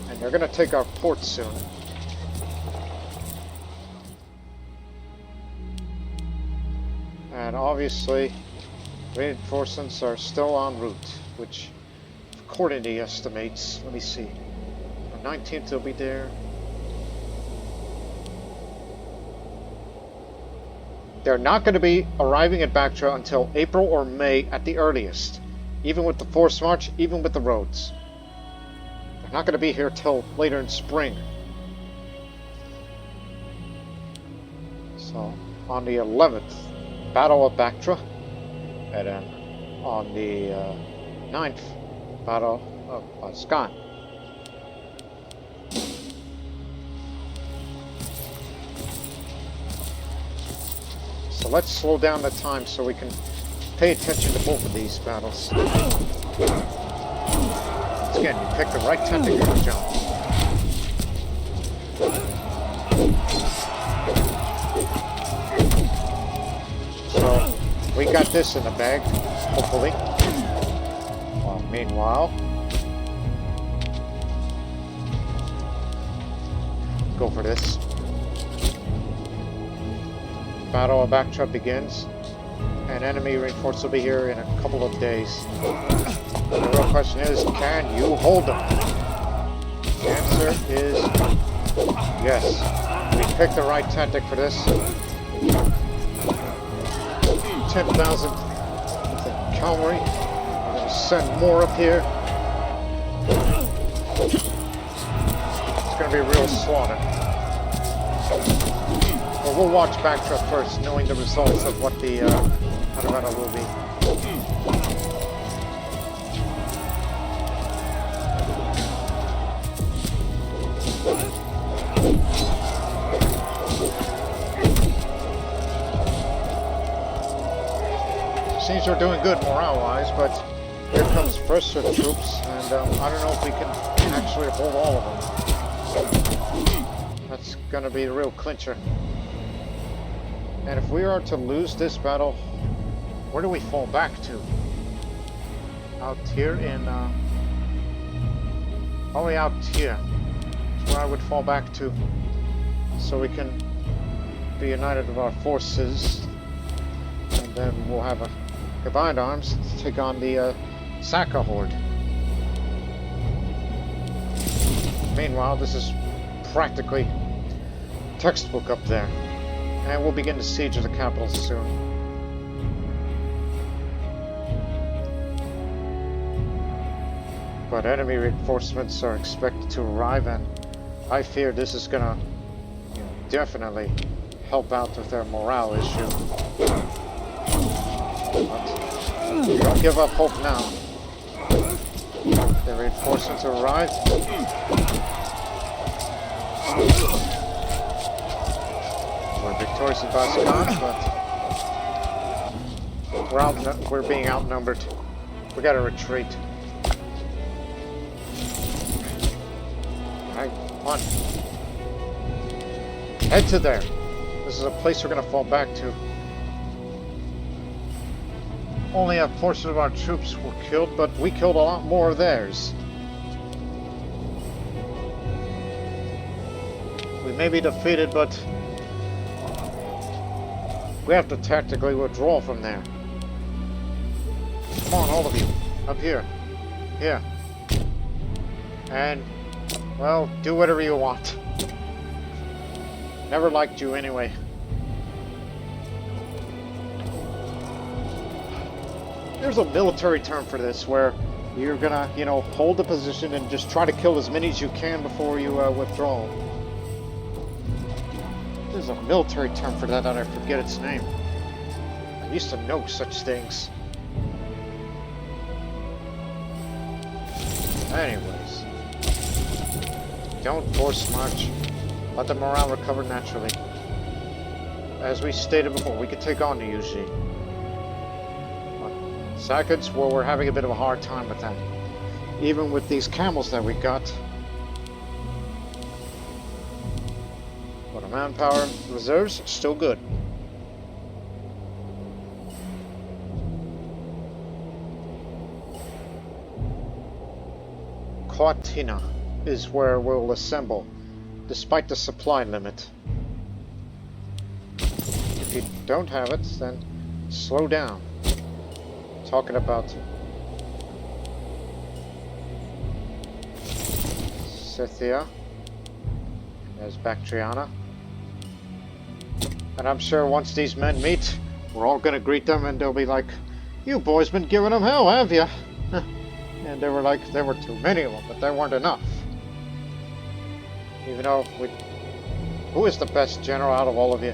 And they're going to take our port soon. And obviously, reinforcements are still en route, which according to the estimates, let me see, on 19th they'll be there. They're not going to be arriving at Bactria until April or May at the earliest, even with the forced march, even with the roads. They're not going to be here till later in spring. So, on the 11th, Battle of Bactria, and then on the 9th, Battle of Sakan. So let's slow down the time so we can pay attention to both of these battles. Once again, you pick the right tactic for the jump. So we got this in the bag, hopefully. Well, meanwhile, go for this. Battle of Bactria begins, and enemy reinforcements will be here in a couple of days. The real question is, can you hold them? The answer is yes. We picked the right tactic for this. 10,000 cavalry. I'm going to send more up here. It's going to be a real slaughter. But we'll watch Bactria first, knowing the results of what the battle will be. Seems we're doing good morale-wise, but here comes fresher troops, and I don't know if we can actually hold all of them. That's going to be the real clincher. And if we are to lose this battle, where do we fall back to? Out here in, probably out here. That's where I would fall back to. So we can be united with our forces. And then we'll have a combined arms to take on the Saka horde. Meanwhile, this is practically textbook up there. And we'll begin the siege of the capital soon. But enemy reinforcements are expected to arrive, and I fear this is gonna definitely help out with their morale issue. But we don't give up hope now. The reinforcements arrive. We're victorious in Sakan, but we're being outnumbered. We gotta retreat. Alright, come on. Head to there. This is a place we're gonna fall back to. Only a portion of our troops were killed, but we killed a lot more of theirs. We may be defeated, but we have to tactically withdraw from there. Come on, all of you. Up here. Here. And, well, do whatever you want. Never liked you anyway. There's a military term for this, where you're gonna, hold the position and just try to kill as many as you can before you withdraw. There's a military term for that, and I forget its name. I used to know such things. Anyways, don't force march. Let the morale recover naturally. As we stated before, we could take on the Yuezhi. Sakans, well, we're having a bit of a hard time with that. even with these camels that we got. But our manpower reserves are still good. Cortina is where we'll assemble, despite the supply limit. If you don't have it, then slow down. Talking about Scythia, there's Bactriana, and I'm sure once these men meet, we're all gonna greet them and they'll be like, "You boys been giving them hell, have you?" And they were like, there were too many of them, but there weren't enough. Even though who is the best general out of all of you?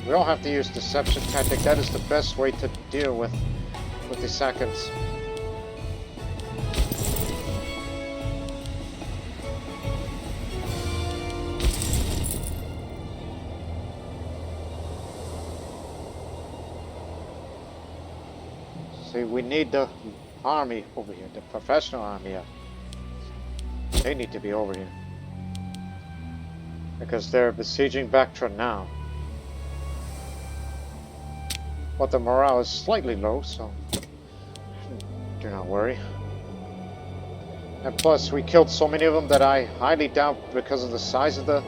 We all have to use deception tactic. That is the best way to deal with the Sakans. See, we need the army over here, the professional army. They need to be over here. Because they're besieging Bactria now. But the morale is slightly low, so do not worry. And plus, we killed so many of them that I highly doubt, because of the size of the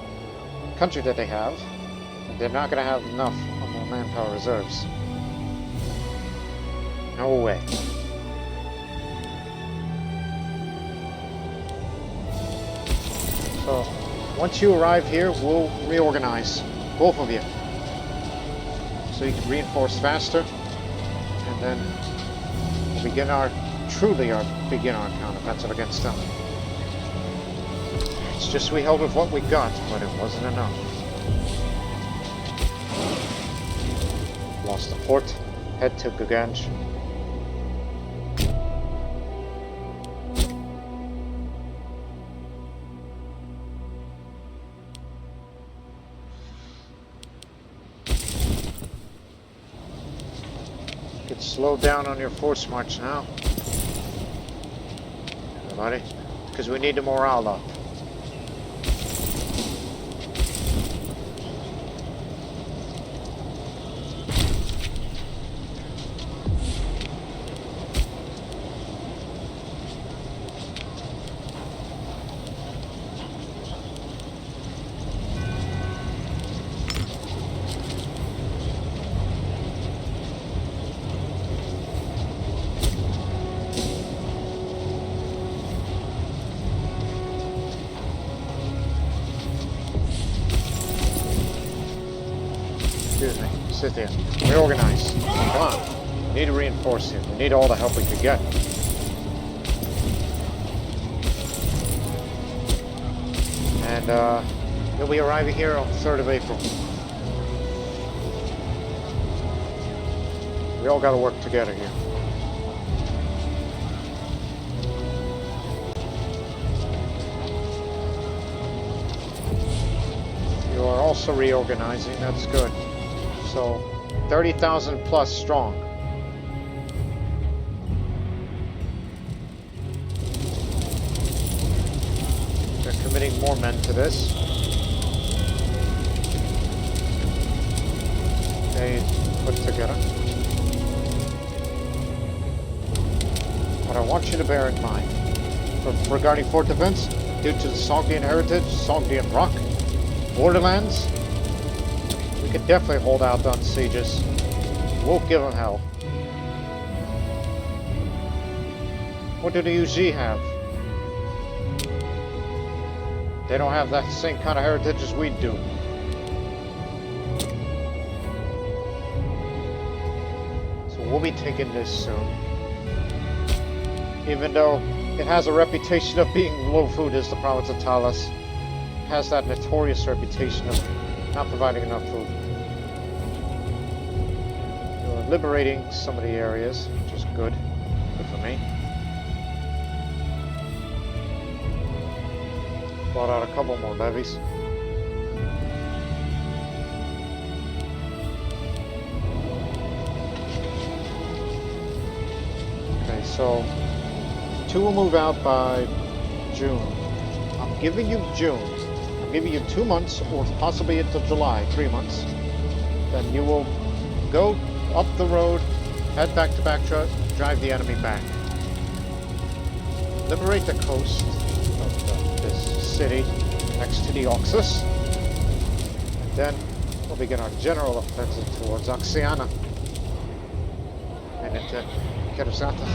country that they have, they're not going to have enough of their manpower reserves. No way. So, once you arrive here, we'll reorganize, both of you. So you can reinforce faster, and then we'll begin our counteroffensive against them. It's just we held with what we got, but it wasn't enough. Lost the fort, head to Gaganj. Slow down on your force march now, everybody, because we need the morale up. Sit there. Reorganize. Come on. We need to reinforce him. We need all the help we can get. And he'll be arriving here on the 3rd of April. We all gotta work together here. You are also reorganizing. That's good. So, 30,000 plus strong. They're committing more men to this. They put together. What I want you to bear in mind, regarding fort defense, due to the Sogdian heritage, Sogdian rock, borderlands, we could definitely hold out on sieges. We'll give them hell. What do the Yuezhi have? They don't have that same kind of heritage as we do. So we'll be taking this soon. Even though it has a reputation of being low food as the province of Talas. It has that notorious reputation of not providing enough food. We're liberating some of the areas, which is good. Good for me. Brought out a couple more levies. Okay, so 2 will move out by June. I'm giving you June. I'm giving you 2 months, or possibly until July, 3 months. Then you will go up the road, head back to Bactra, drive the enemy back. Liberate the coast of this city next to the Oxus. And then we'll begin our general offensive towards Oxiana and into Kerosata.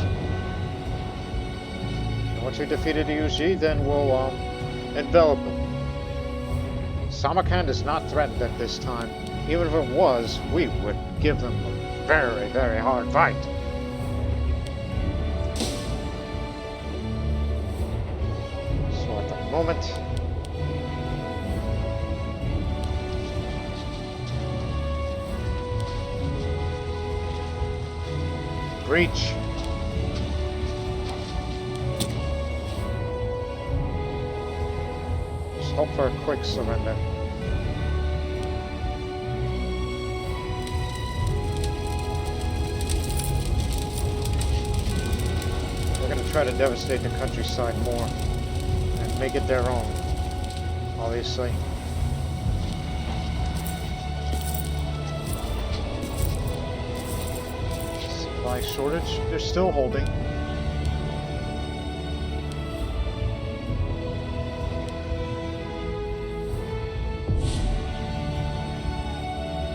And once we defeated the Yuezhi, then we'll envelop them. Samarkand is not threatened at this time. Even if it was, we would give them a very, very hard fight. So at the moment, breach. Just hope for a quick surrender. We're going to try to devastate the countryside more and make it their own, obviously. Supply shortage, they're still holding.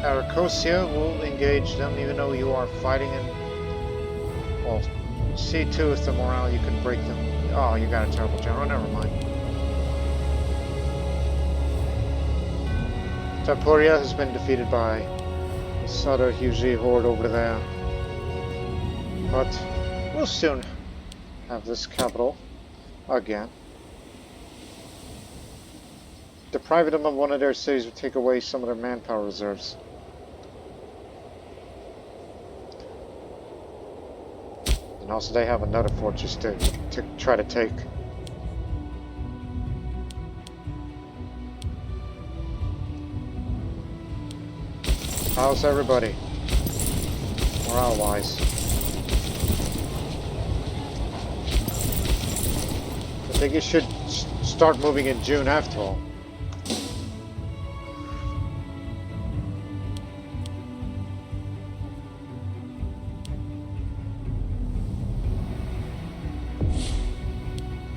Aracosia will engage them, even though you are fighting in... Well, see to if the morale, you can break them. Oh, you got a terrible general, never mind. Tapuria has been defeated by the Sutter Yuezhi Horde over there. But we'll soon have this capital again. Depriving them of one of their cities would take away some of their manpower reserves. And also they have another fortress to try to take. How's everybody? Morale-wise. I think you should start moving in June after all.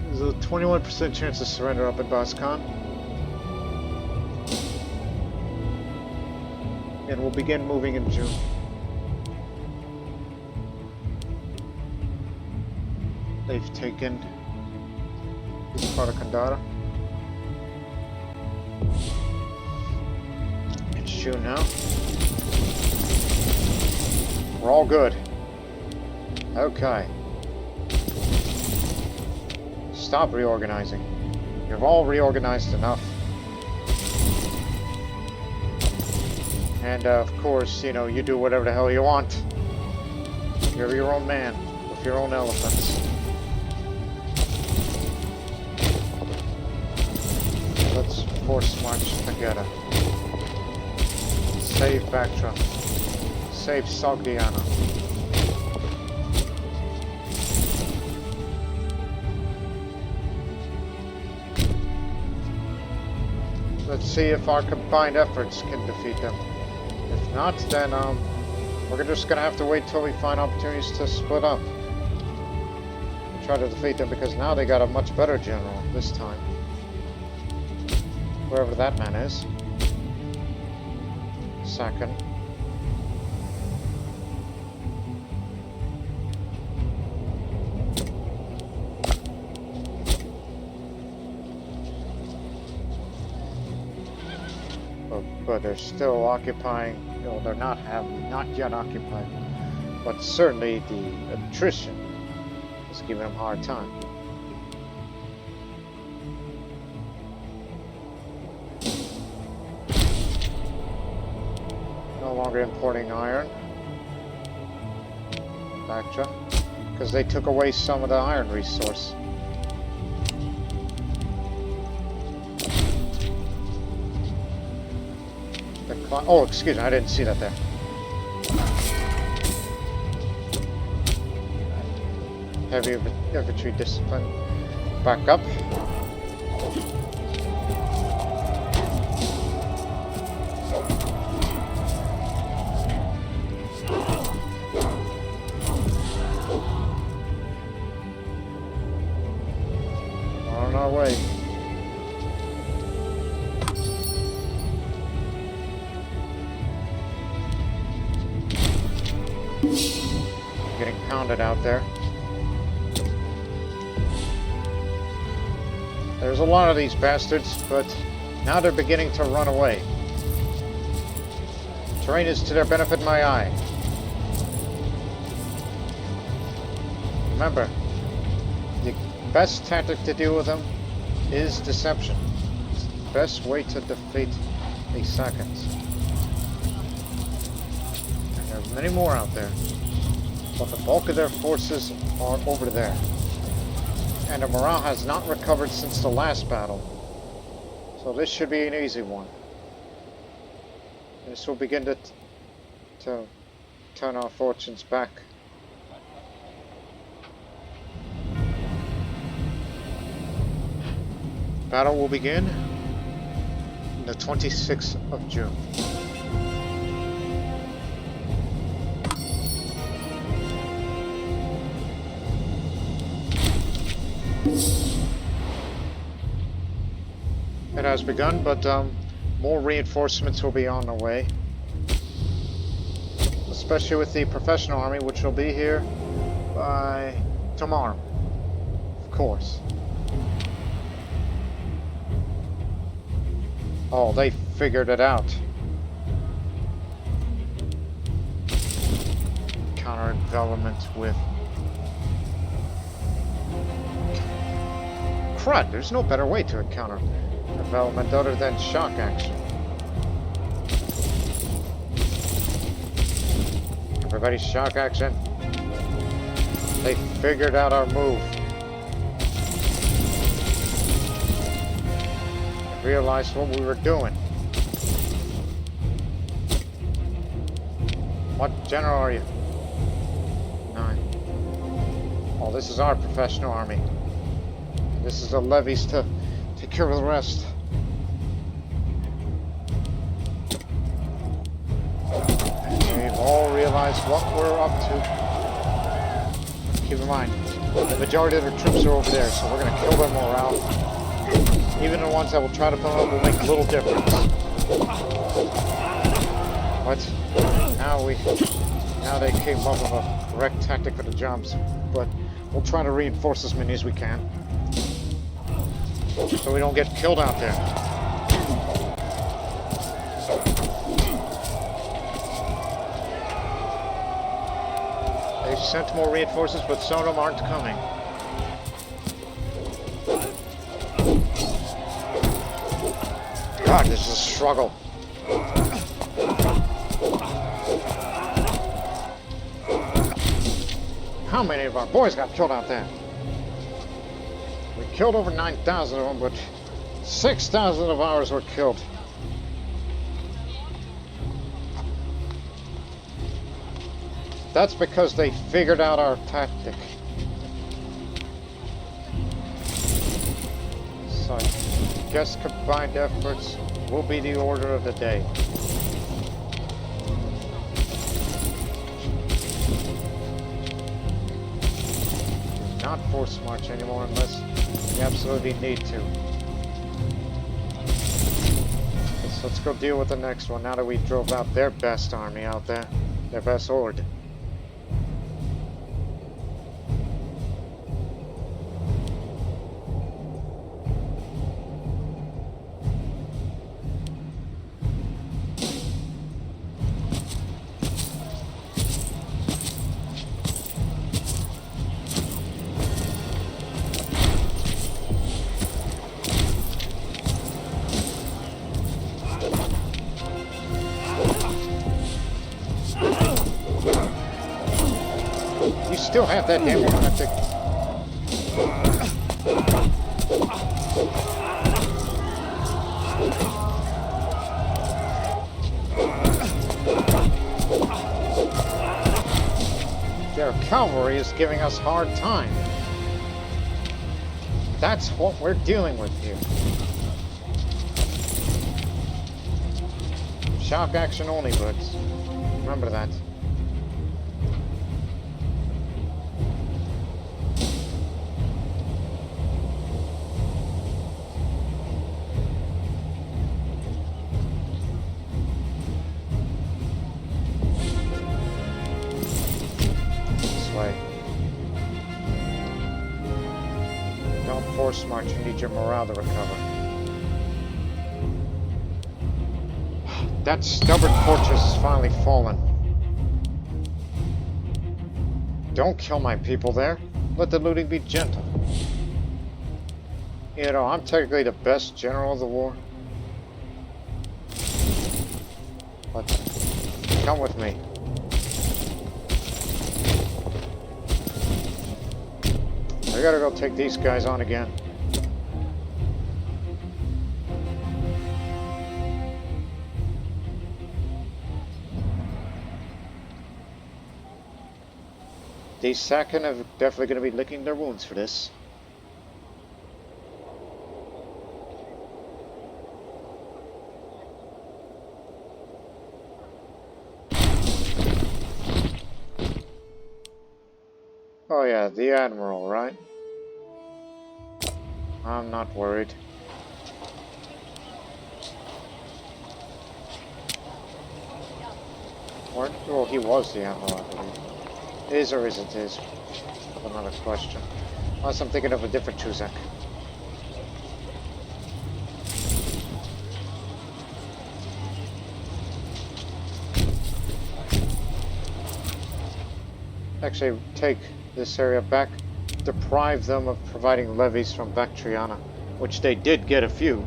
There's a 21% chance to surrender up in Baskan. And we'll begin moving in June. They've taken this part of Kandara. It's June now. We're all good. Okay. Stop reorganizing. You've all reorganized enough. And of course, you know, you do whatever the hell you want. You're your own man with your own elephants. Let's force march together. Save Bactra. Save Sogdiana. Let's see if our combined efforts can defeat them. If not, then we're just gonna have to wait till we find opportunities to split up and try to defeat them, because now they got a much better general this time. Wherever that man is. Sakan. But they're still occupying. No, they're not yet occupied. But certainly the attrition is giving them a hard time. No longer importing iron. Bactra, because they took away some of the iron resource. Oh, excuse me, I didn't see that there. heavy infantry discipline back up. On our way. Getting pounded out there. There's a lot of these bastards, but now they're beginning to run away. Terrain is to their benefit in my eye. Remember, the best tactic to deal with them is deception. It's the best way to defeat these Sakans. And there are many more out there. But the bulk of their forces are over there. And the morale has not recovered since the last battle. So this should be an easy one. This will begin to turn our fortunes back. Battle will begin on the 26th of June. It has begun, but more reinforcements will be on the way. Especially with the professional army, which will be here by tomorrow. Of course. Oh, they figured it out. Counter-envelopment with... Crud, there's no better way to encounter envelopment other than shock action. Everybody shock action. They figured out our move. Realized what we were doing. What general are you? 9. Oh, this is our professional army. This is the levies to take care of the rest. And we've all realized what we're up to. Keep in mind, the majority of their troops are over there, so we're going to kill their morale. Even the ones that will try to pull up will make little difference. But now they came up with a correct tactic for the jumps, but we'll try to reinforce as many as we can, so we don't get killed out there. They've sent more reinforcements, but some of them aren't coming. God, this is a struggle. How many of our boys got killed out there? We killed over 9,000 of them, but 6,000 of ours were killed. That's because they figured out our tactic. So I guess combined efforts will be the order of the day. Do not force march anymore unless you absolutely need to. Let's go deal with the next one now that we drove out their best army out there, their best horde. Still have that damn tactic. Their cavalry is giving us hard time. That's what we're dealing with here. Shock action only, buds. Remember that. Force march, you need your morale to recover. That stubborn fortress has finally fallen. Don't kill my people there. Let the looting be gentle. You know, I'm technically the best general of the war. But come with me. I gotta go take these guys on again. These Sakan are definitely gonna be licking their wounds for this. Oh yeah, the Admiral, right? I'm not worried. Well, he was the Admiral, I believe. Is or isn't his? Another question. Unless I'm thinking of a different Chuzak. Actually, take this area back. Deprive them of providing levies from Bactriana, which they did get a few.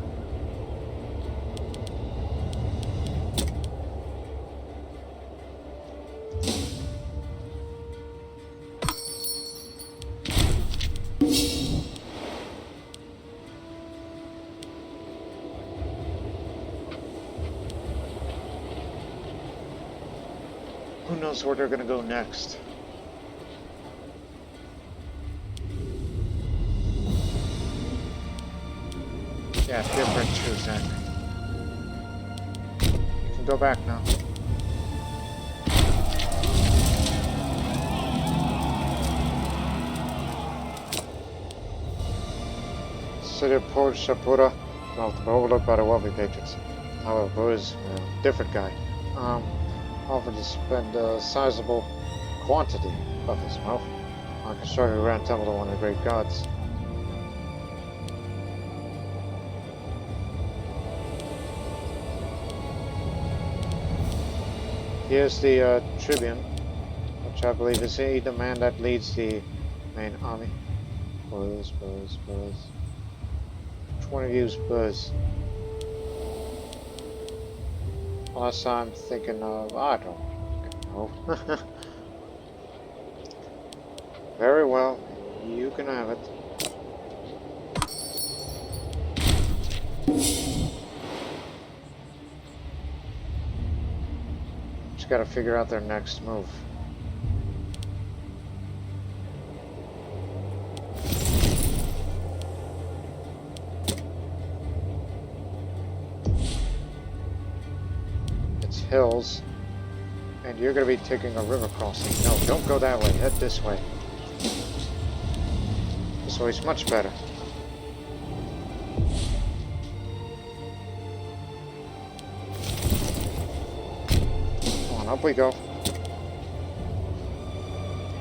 Who knows where they're going to go next? Yeah, different Chuzak. You can go back now. City of Port Shapura, well, overlooked by the wealthy patrons. However, Boo is a different guy. Offered to spend a sizable quantity of his wealth on constructing a grand temple to one of the great gods. Here's the Tribune, which I believe is he, the man that leads the main army. Buzz. Which one of you is Buzz? Unless I'm thinking of, I don't know. Very well, you can have it. Just gotta figure out their next move. It's hills, and you're gonna be taking a river crossing. No, don't go that way, head this way. This way's much better. Up we go.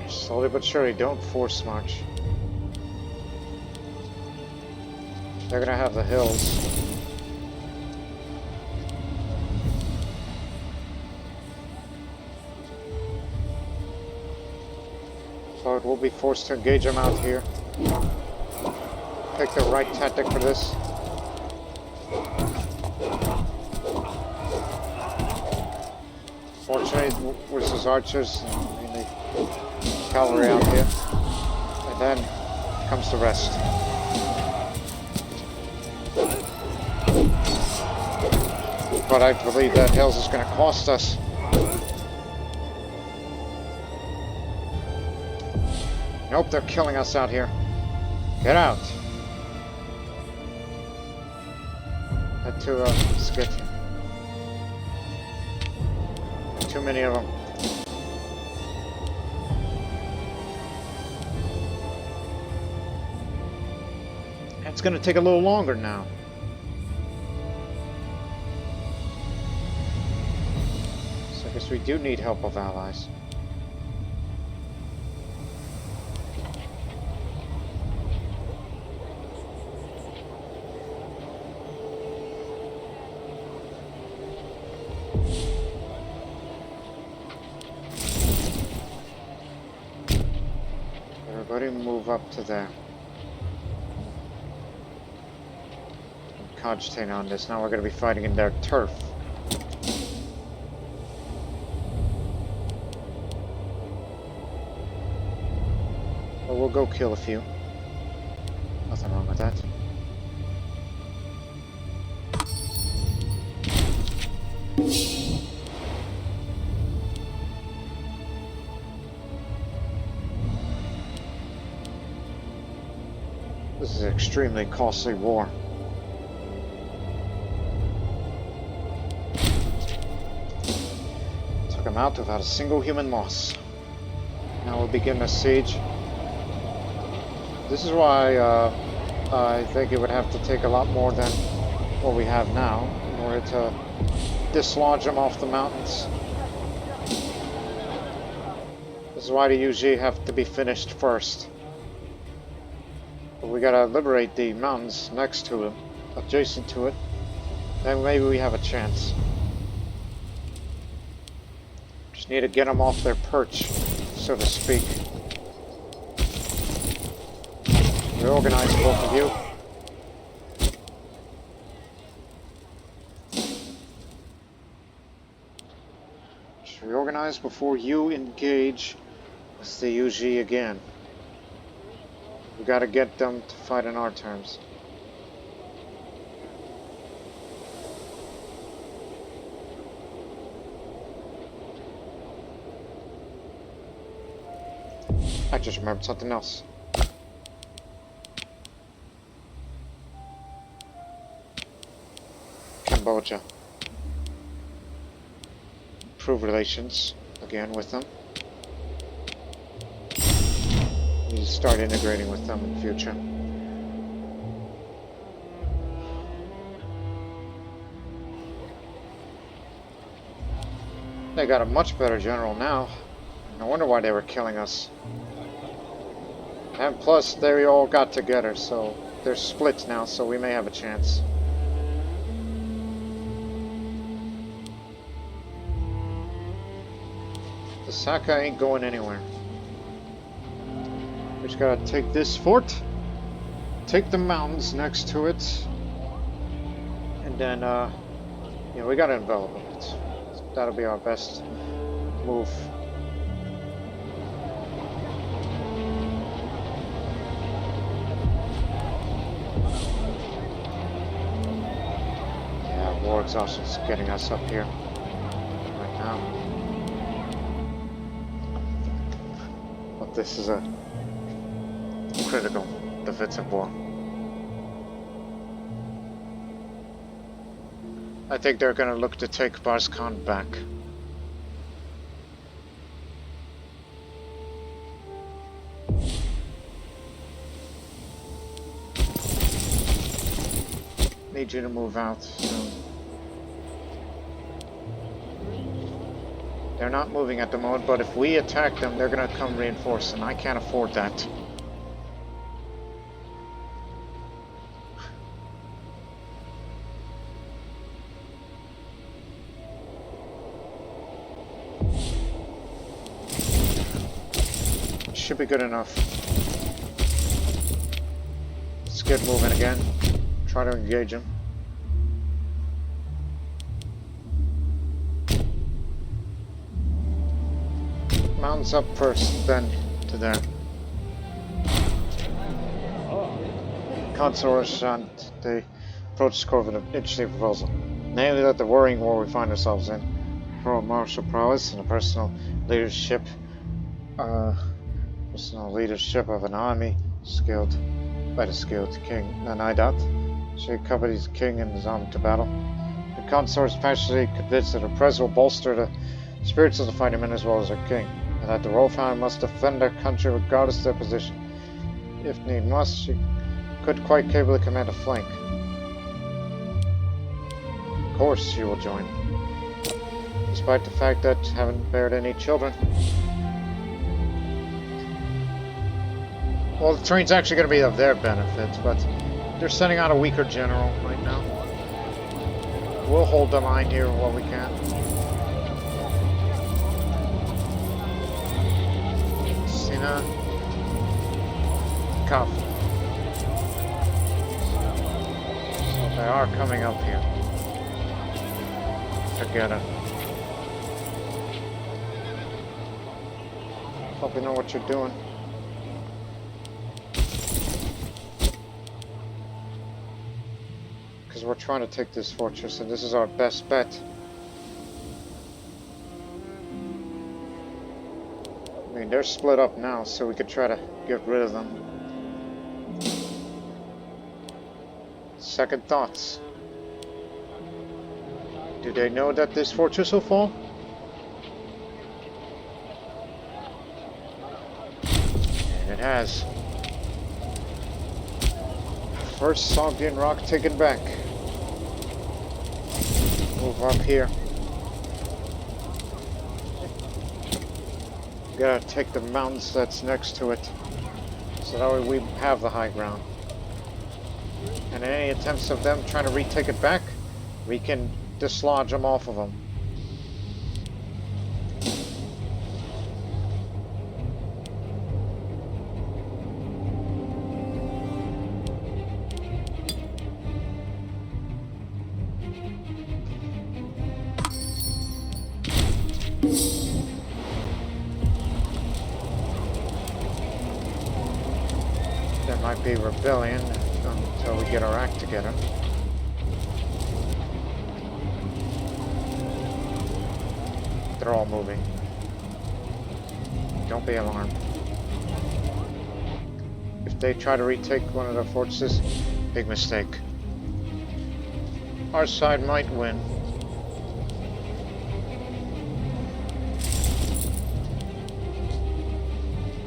Slowly but surely, don't force march. They're gonna have the hills. So it will be forced to engage them out here. Pick the right tactic for this. Fortunately, with his archers and the cavalry out here. And then comes the rest. But I believe that hills is going to cost us. Nope, they're killing us out here. Get out. Had to skid. Too many of them. It's going to take a little longer now. So I guess we do need help of allies. Everybody move up to there. Cogitate on this. Now we're going to be fighting in their turf. Well, we'll go kill a few. Nothing wrong with that. This is an extremely costly war. Took him out without a single human loss. Now we'll begin a siege. This is why I think it would have to take a lot more than what we have now in order to dislodge them off the mountains. This is why the Yuezhi have to be finished first. But we gotta liberate the mountains next to it, adjacent to it. Then maybe we have a chance. Just need to get them off their perch, so to speak. Reorganize both of you. Just reorganize before you engage with the Yuezhi again. We gotta get them to fight on our terms. I just remembered something else. Cambodia. Improve relations again with them. We need to start integrating with them in the future. They got a much better general now. No wonder why they were killing us. And plus, they all got together, so they're split now, so we may have a chance. The Saka ain't going anywhere. We just gotta take this fort, take the mountains next to it, and then, yeah, we gotta envelop it. That'll be our best move. Yeah, war exhaustion's getting us up here right now. But this is a critical defensive war. I think they're going to look to take Barskan back. Need you to move out soon. They're not moving at the moment, but if we attack them, they're going to come reinforce, and I can't afford that. Should be good enough. Let's get moving again. Try to engage him. Mountains up first, then to there. Consorts and the approach score of an interesting proposal. Namely that the worrying war we find ourselves in, for martial prowess and a personal leadership, Personal leadership of an army, skilled by the skilled king Nanaidat. She accompanies the king in his army to battle. The consort is passionately convinced that her presence will bolster the spirits of the fighting men as well as their king, and that the royal family must defend their country regardless of their position. If need must, she could quite capably command a flank. Of course she will join, despite the fact that I haven't bared any children. Well, the train's actually going to be of their benefit, but they're sending out a weaker general right now. We'll hold the line here while we can. Sina. Cuff. So they are coming up here. Together. Hope you know what you're doing. Because we're trying to take this fortress, and this is our best bet. I mean, they're split up now, so we could try to get rid of them. Second thoughts. Do they know that this fortress will fall? And it has. First Sogdian rock taken back. Move up here. Gotta take the mountains that's next to it, so that way we have the high ground. And any attempts of them trying to retake it back, we can dislodge them off of them. There might be rebellion until we get our act together. They're all moving. Don't be alarmed. If they try to retake one of the fortresses, big mistake. Our side might win.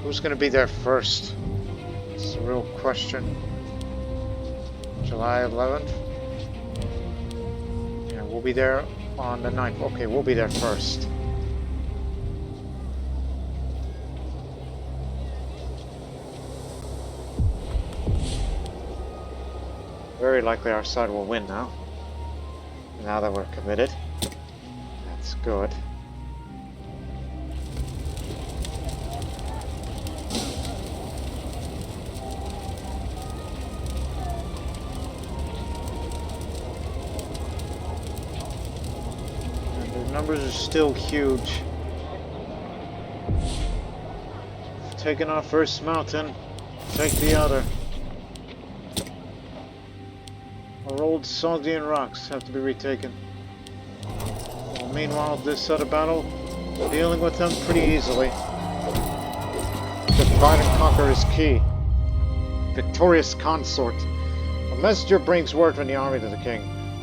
Who's going to be there first? It's a real question. July 11th? Yeah, we'll be there on the 9th. Okay, we'll be there first. Very likely our side will win now. Now that we're committed. That's good. Numbers are still huge. Taking our first mountain, take the other. Our old Sogdian rocks have to be retaken. Well, meanwhile, this other battle, dealing with them pretty easily. Divide and conquer is key. Victorious consort. A messenger brings word from the army to the king.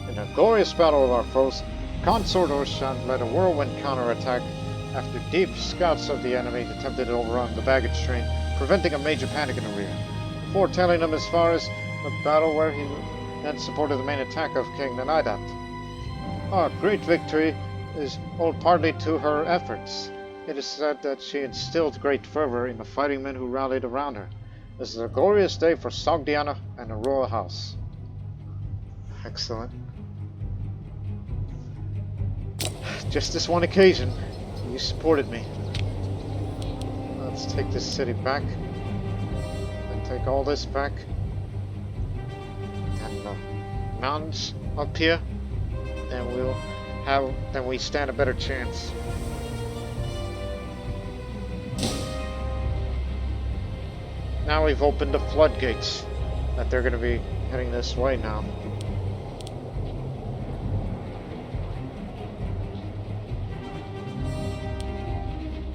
In a glorious battle of our foes, Consort Orshan led a whirlwind counterattack after deep scouts of the enemy attempted to overrun the baggage train, preventing a major panic in the rear. Foretelling them as far as the battle where he then supported the main attack of King Nanaidat. Our great victory is owed partly to her efforts. It is said that she instilled great fervor in the fighting men who rallied around her. This is a glorious day for Sogdiana and the royal house. Excellent. Just this one occasion, you supported me. Let's take this city back. And take all this back. And the mountains up here. Then we stand a better chance. Now we've opened the floodgates. That they're going to be heading this way now.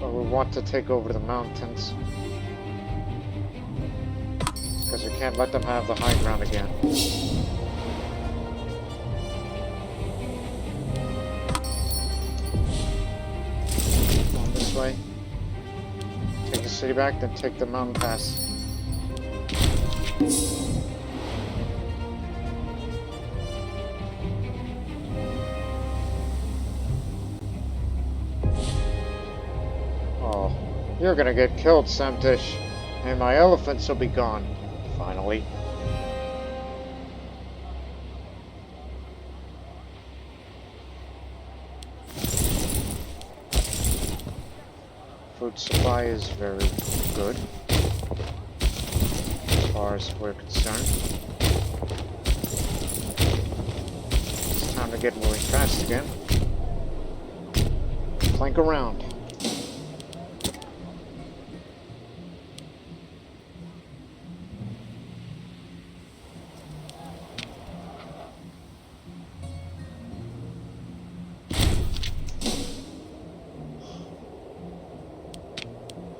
We want to take over the mountains. can't let them have the high ground again. On this way. Take the city back, then take the mountain pass. Oh, you're gonna get killed, Samtish. And my elephants will be gone, finally. Food supply is very good, as far as we're concerned. It's time to get moving fast again. Flank around.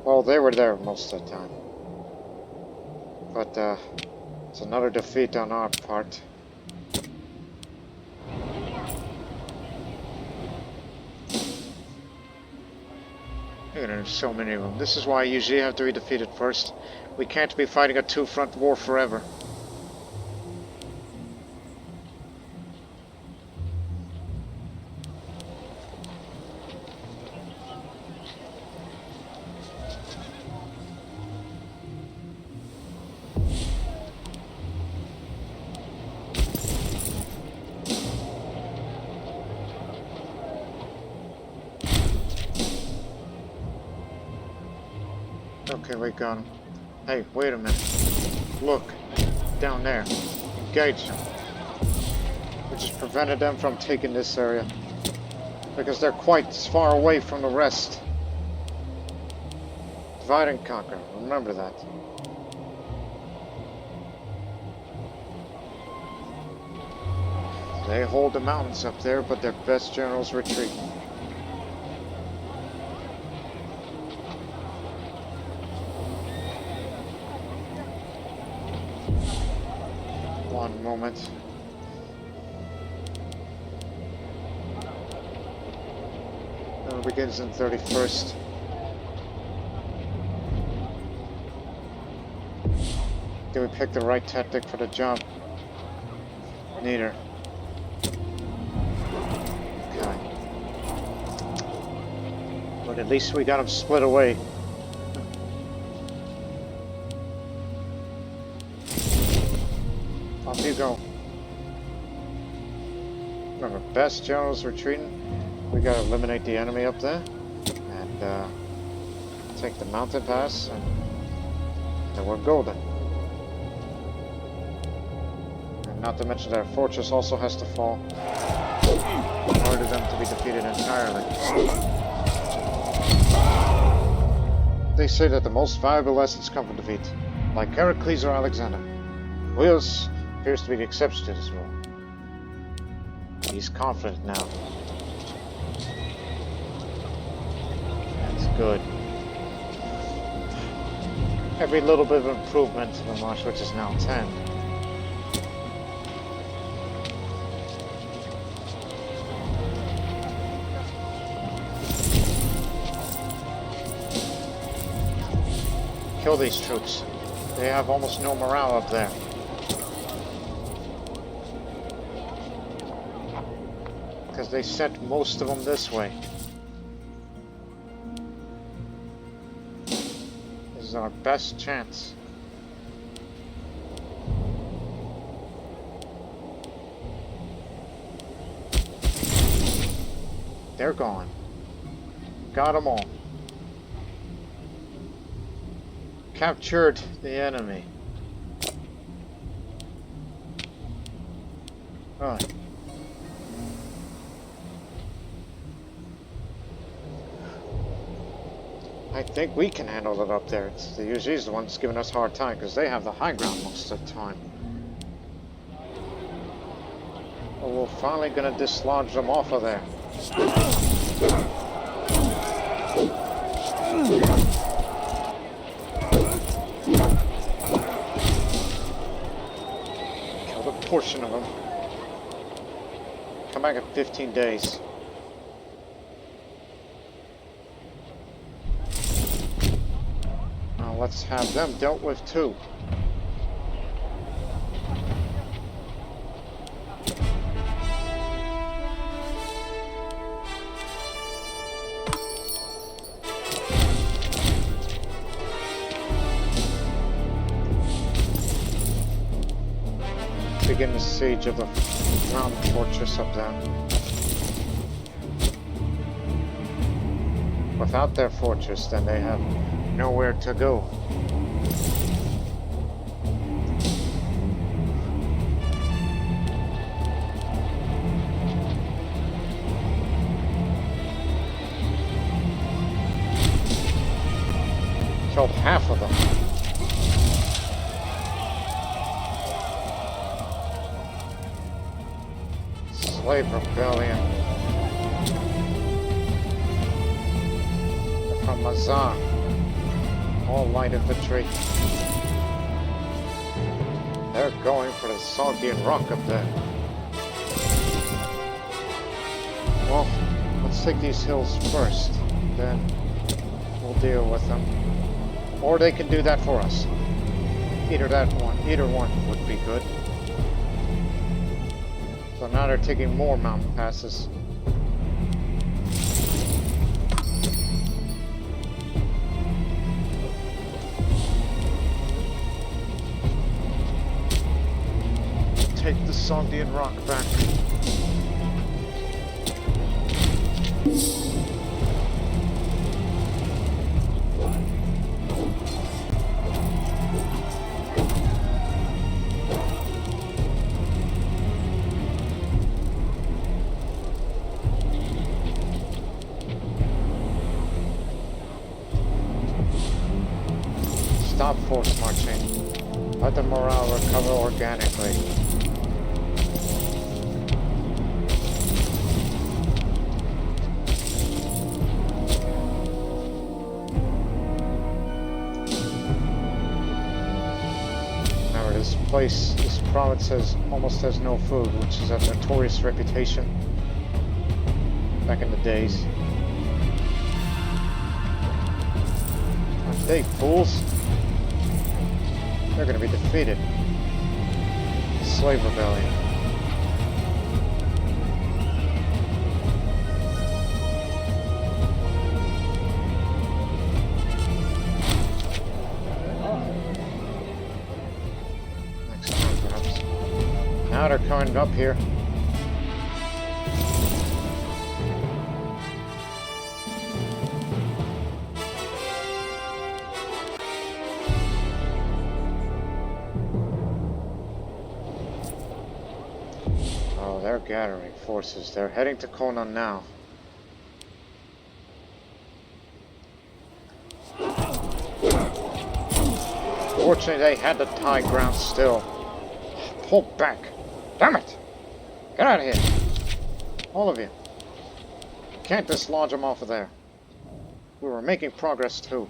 Well, they were there most of the time. But, it's another defeat on our part. There's so many of them. This is why I usually have to be defeated first. We can't be fighting a two-front war forever. Okay, we got him. Hey, wait a minute. Look, down there. Engage them. We just prevented them from taking this area. Because they're quite far away from the rest. Divide and conquer. Remember that. They hold the mountains up there, but their best generals retreat. One moment. It begins in 31st. Did we pick the right tactic for the job? Neither. Okay. But at least we got them split away. Off you go. Remember, best generals retreating. We gotta eliminate the enemy up there. And take the mountain pass. And then we're golden. And not to mention that our fortress also has to fall. In order for them to be defeated entirely. They say that the most valuable lessons come from defeat. Like Heracles or Alexander. Wheels appears to be the exception to this rule. He's confident now. That's good. Every little bit of improvement to the march, which is now 10. Kill these troops. They have almost no morale up there. Because they sent most of them this way. This is our best chance. They're gone. Got them all. Captured the enemy. Right. I think we can handle it up there. It's the Yuezhi's the ones giving us a hard time because they have the high ground most of the time. But we're finally going to dislodge them off of there. portion of them. Come back in 15 days. Now let's have them dealt with too. Begin the siege of the mountain fortress up there. Without their fortress, then they have nowhere to go. Killed half of them. Slave rebellion. They're from Mazan. All light infantry. They're going for the Sogdian rock up there. Well, let's take these hills first. Then we'll deal with them. Or they can do that for us. Either one would be good. So now they're taking more mountain passes. Take the Sogdian rock back. Stop force marching. Let the morale recover organically. Remember, this province almost has no food, which is a notorious reputation back in the days. Aren't they fools? They're going to be defeated. Slave rebellion. Next time, perhaps. Now they're coming up here. They're gathering forces. They're heading to Conan now. Fortunately, they had the high ground still. Pull back. Damn it! Get out of here. All of you. Can't dislodge them off of there. We were making progress too.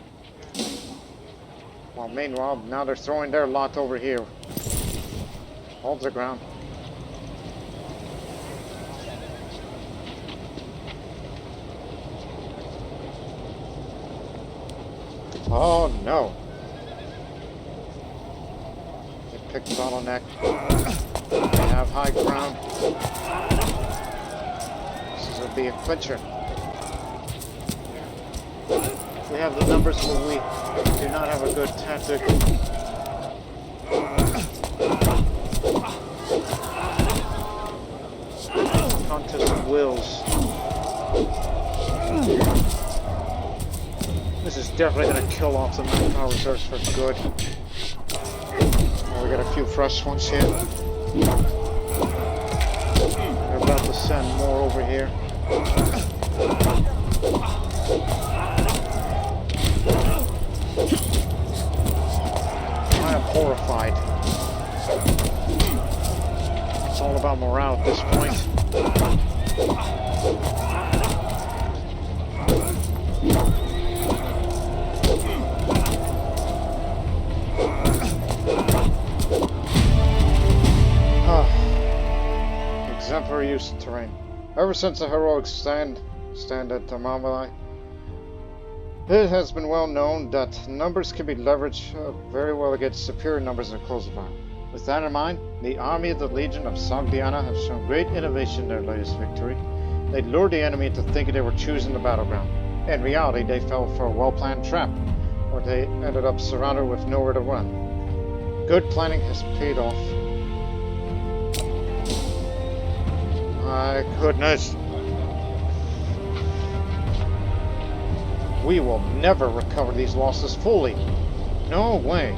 Well, meanwhile, now they're throwing their lot over here. Hold the ground. Oh no! They picked bottleneck. They have high ground. This will be a clincher. We have the numbers, but we do not have a good tactic. Contest of wills. This is definitely going to kill off the manpower reserves for good. Oh, we got a few fresh ones here. They're about to send more over here. I am horrified. It's all about morale at this point. very used to terrain. Ever since the heroic stand at Thermopylae, it has been well known that numbers can be leveraged very well against superior numbers in a close environment. With that in mind, the army of the Legion of Sogdiana have shown great innovation in their latest victory. They lured the enemy into thinking they were choosing the battleground. In reality, they fell for a well-planned trap, where they ended up surrounded with nowhere to run. Good planning has paid off. My goodness. We will never recover these losses fully. No way.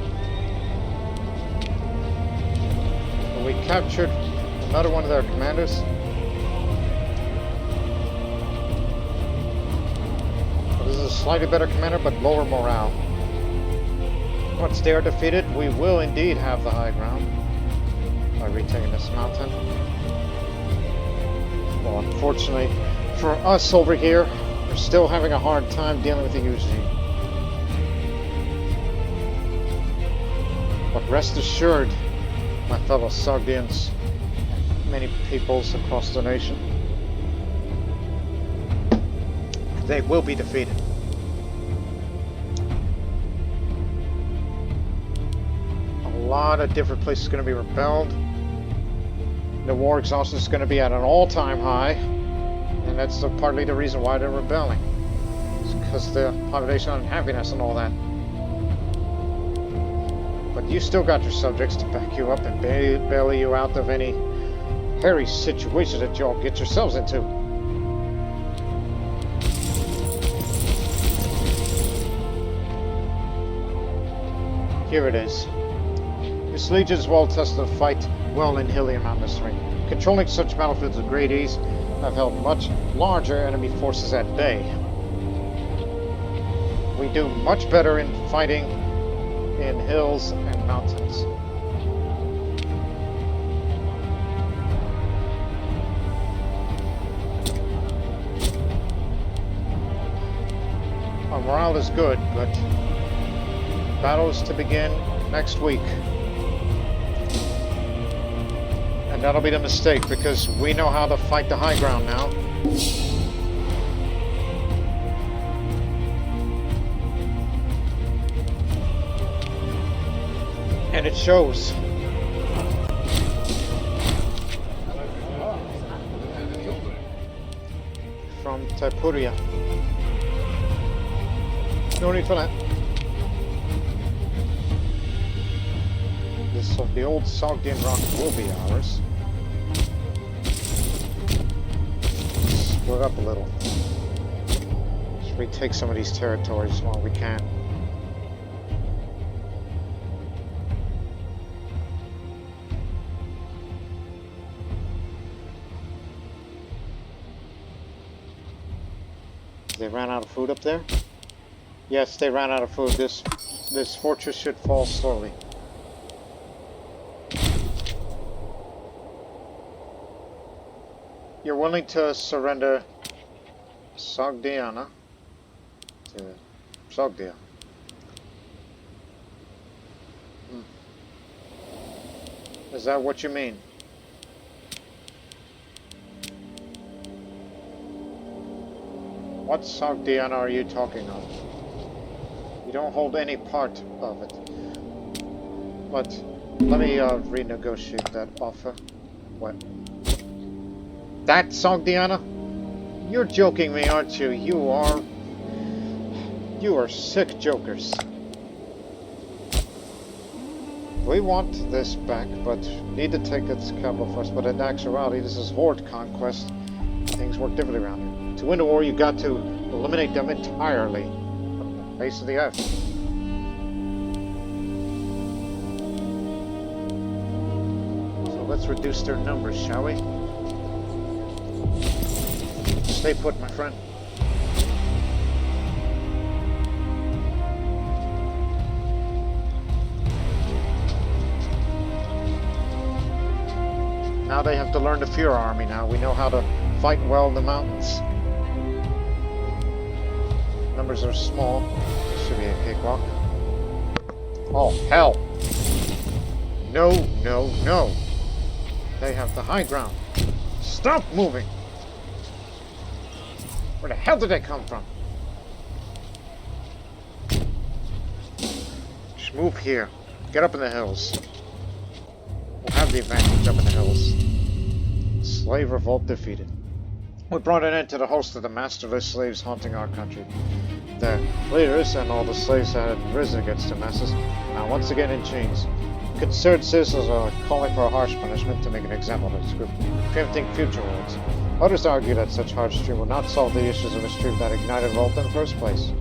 We captured another one of their commanders. This is a slightly better commander, but lower morale. Once they are defeated, we will indeed have the high ground by retaking this mountain. Well, unfortunately for us over here, we're still having a hard time dealing with the Yuezhi. But rest assured, my fellow Sogdians, many peoples across the nation, they will be defeated. A lot of different places are going to be rebelled. The war exhaustion is going to be at an all-time high, and that's partly the reason why they're rebelling. It's because the population unhappiness and all that. But you still got your subjects to back you up and bail you out of any hairy situation that y'all get yourselves into. Here it is. This legion is well tested to fight well in hilly and mountainous terrain. Controlling such battlefields with great ease have held much larger enemy forces at bay. We do much better in fighting in hills and mountains. Our morale is good, but battle is to begin next week. And that'll be the mistake, because we know how to fight the high ground now. And it shows. From Tapuria. No need for that. The old Sogdian rock will be ours. Split up a little. Just retake some of these territories while we can. They ran out of food up there? Yes, they ran out of food. This fortress should fall slowly. You're willing to surrender Sogdiana to Sogdia. Is that what you mean? What Sogdiana are you talking of? You don't hold any part of it. But let me renegotiate that offer. What? That Sogdiana? You're joking me, aren't you? You are sick jokers. We want this back, but need to take its capital first. But in actuality, this is Horde conquest. Things work differently around here. To win a war, you got to eliminate them entirely from the face of the earth. So let's reduce their numbers, shall we? Stay put, my friend. Now they have to learn to fear our army now. We know how to fight well in the mountains. Numbers are small. This should be a cakewalk. Oh, hell. No, no, no. They have the high ground. Stop moving! Where the hell did they come from? Just move here. Get up in the hills. We'll have the advantage up in the hills. Slave revolt defeated. We brought an end to the host of the masterless slaves haunting our country. Their leaders and all the slaves that had risen against the masses now once again in chains. Concerned citizens are calling for a harsh punishment to make an example of this group, preempting future wars. Others argue that such harsh treatment will not solve the issues of mistreatment that ignited revolt in the first place.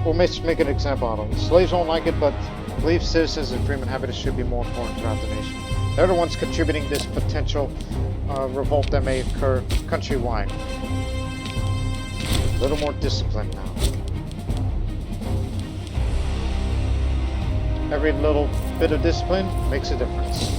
We'll make an example out of them. Slaves won't like it, but I believe citizens and freemen habits should be more important throughout the nation. They're the ones contributing this potential revolt that may occur countrywide. A little more discipline now. Every little bit of discipline makes a difference.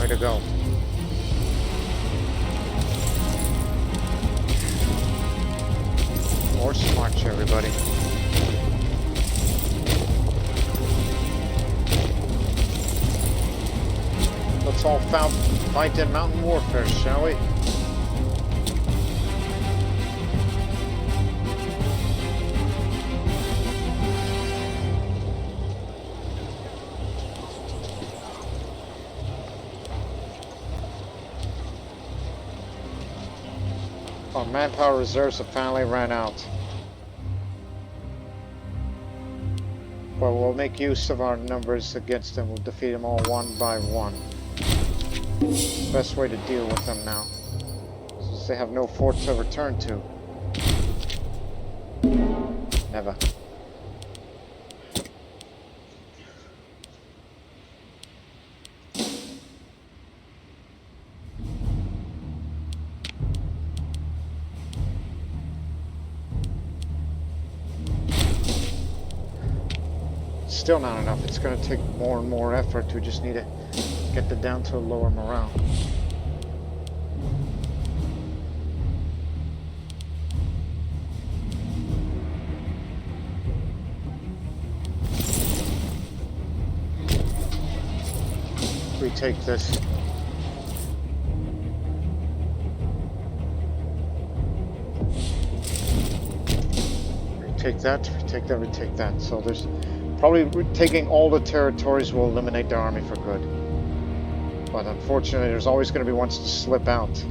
To go. Horse march, everybody. Let's all fight in mountain warfare, shall we? Our manpower reserves have finally ran out. But we'll make use of our numbers against them. We'll defeat them all one by one. Best way to deal with them now, since they have no fort to return to. Never. Still not enough. It's going to take more and more effort. We just need to get them down to a lower morale. Retake this. Retake that, retake that, retake that. So there's probably taking all the territories will eliminate their army for good. But unfortunately, there's always going to be ones to slip out.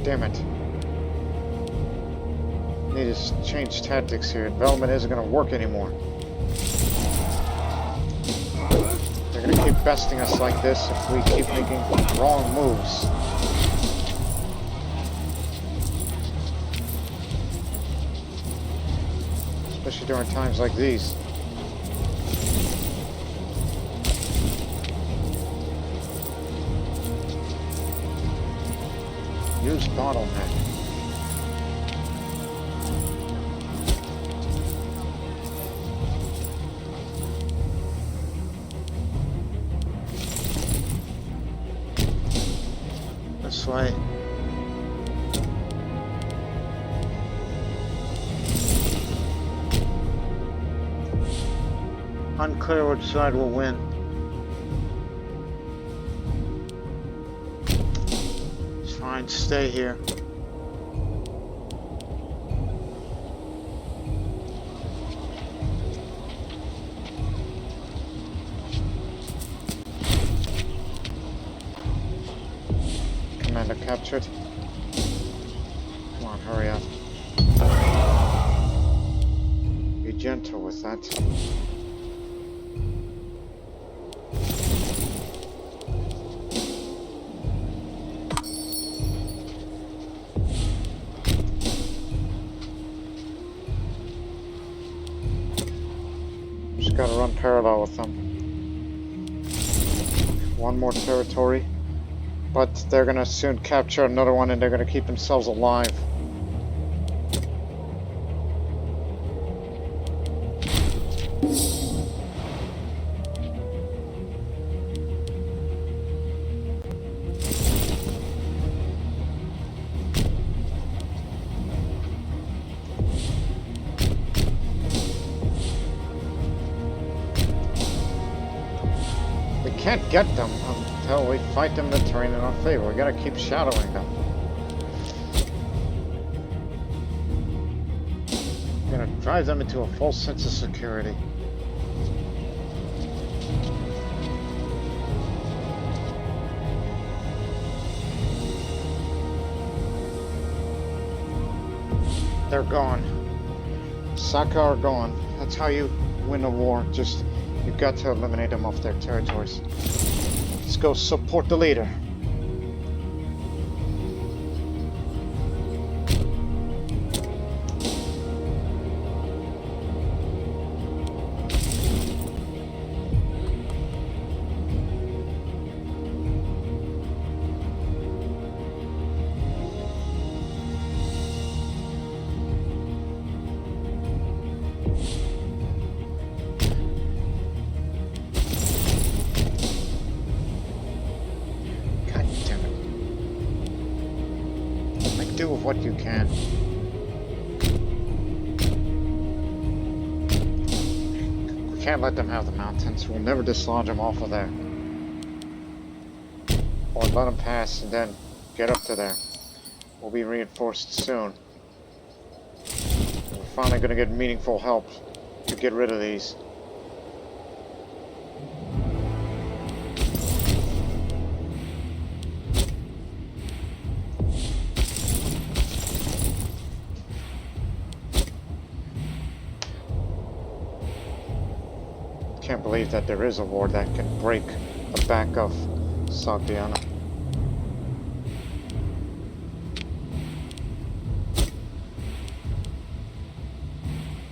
Damn it. Need to change tactics here. Development isn't going to work anymore. They're going to keep besting us like this if we keep making wrong moves. Especially during times like these. Use bottleneck. This way. Unclear which side will win. Fine, stay here. Commander captured. Come on, hurry up. gentle with that. Just gotta run parallel with them. One more territory, but they're gonna soon capture another one and they're gonna keep themselves alive. Can't get them until we fight them in the terrain in our favor. We gotta keep shadowing them. We're gonna drive them into a false sense of security. They're gone. Saka are gone. That's how you win a war. Just you've got to eliminate them off their territories. Let's go support the leader. Do with what you can. We can't let them have the mountains. We'll never dislodge them off of there. Or let them pass and then get up to there. We'll be reinforced soon. We're finally going to get meaningful help to get rid of these. Can't believe that there is a war that can break the back of Sogdiana.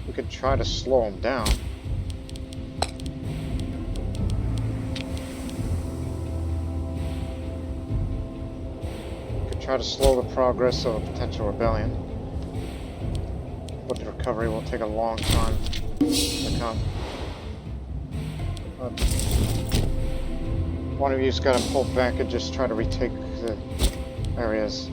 We could try to slow him down. We could try to slow the progress of a potential rebellion. But the recovery will take a long time to come. One of you's got to pull back and just try to retake the areas.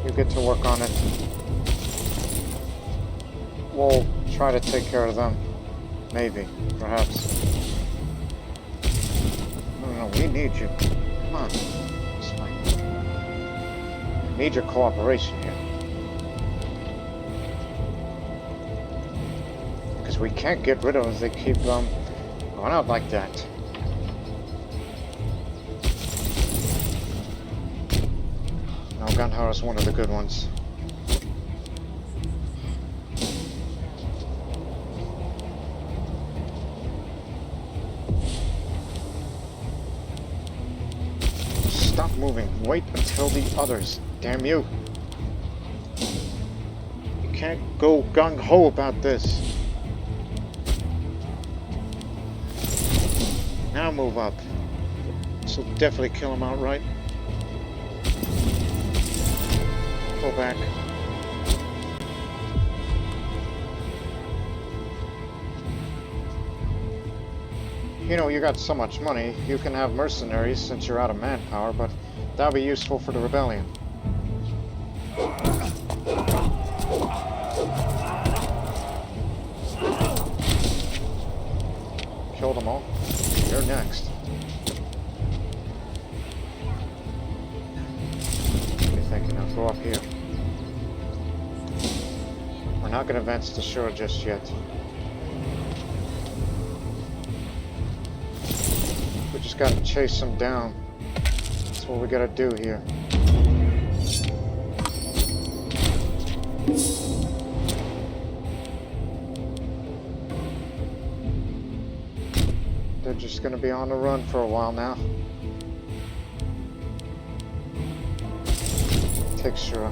You get to work on it. We'll try to take care of them. Maybe. Perhaps. No, we need you. Come on. Need your cooperation here. Because we can't get rid of them if they keep going out like that. No, Gunhar is one of the good ones. Stop moving. Wait until the others. Damn you. You can't go gung-ho about this. Now move up. This will definitely kill him outright. Go back. You know, you got so much money, you can have mercenaries since you're out of manpower, but that'll be useful for the rebellion. Kill them all. You're next. What are you thinking? I'll go up here. We're not going to advance to shore just yet. just gotta chase them down. That's what we gotta do here. They're just gonna be on the run for a while now. Texture.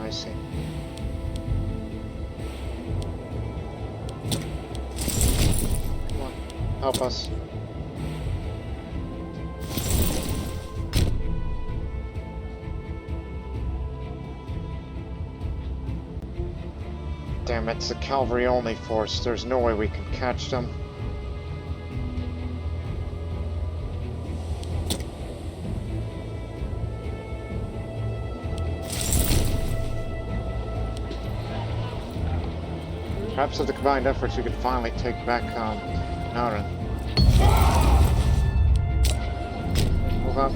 I see. Come on, help us. Damn, it's a cavalry only force. There's no way we can catch them. Perhaps with the combined efforts we could finally take back Naren. Move up.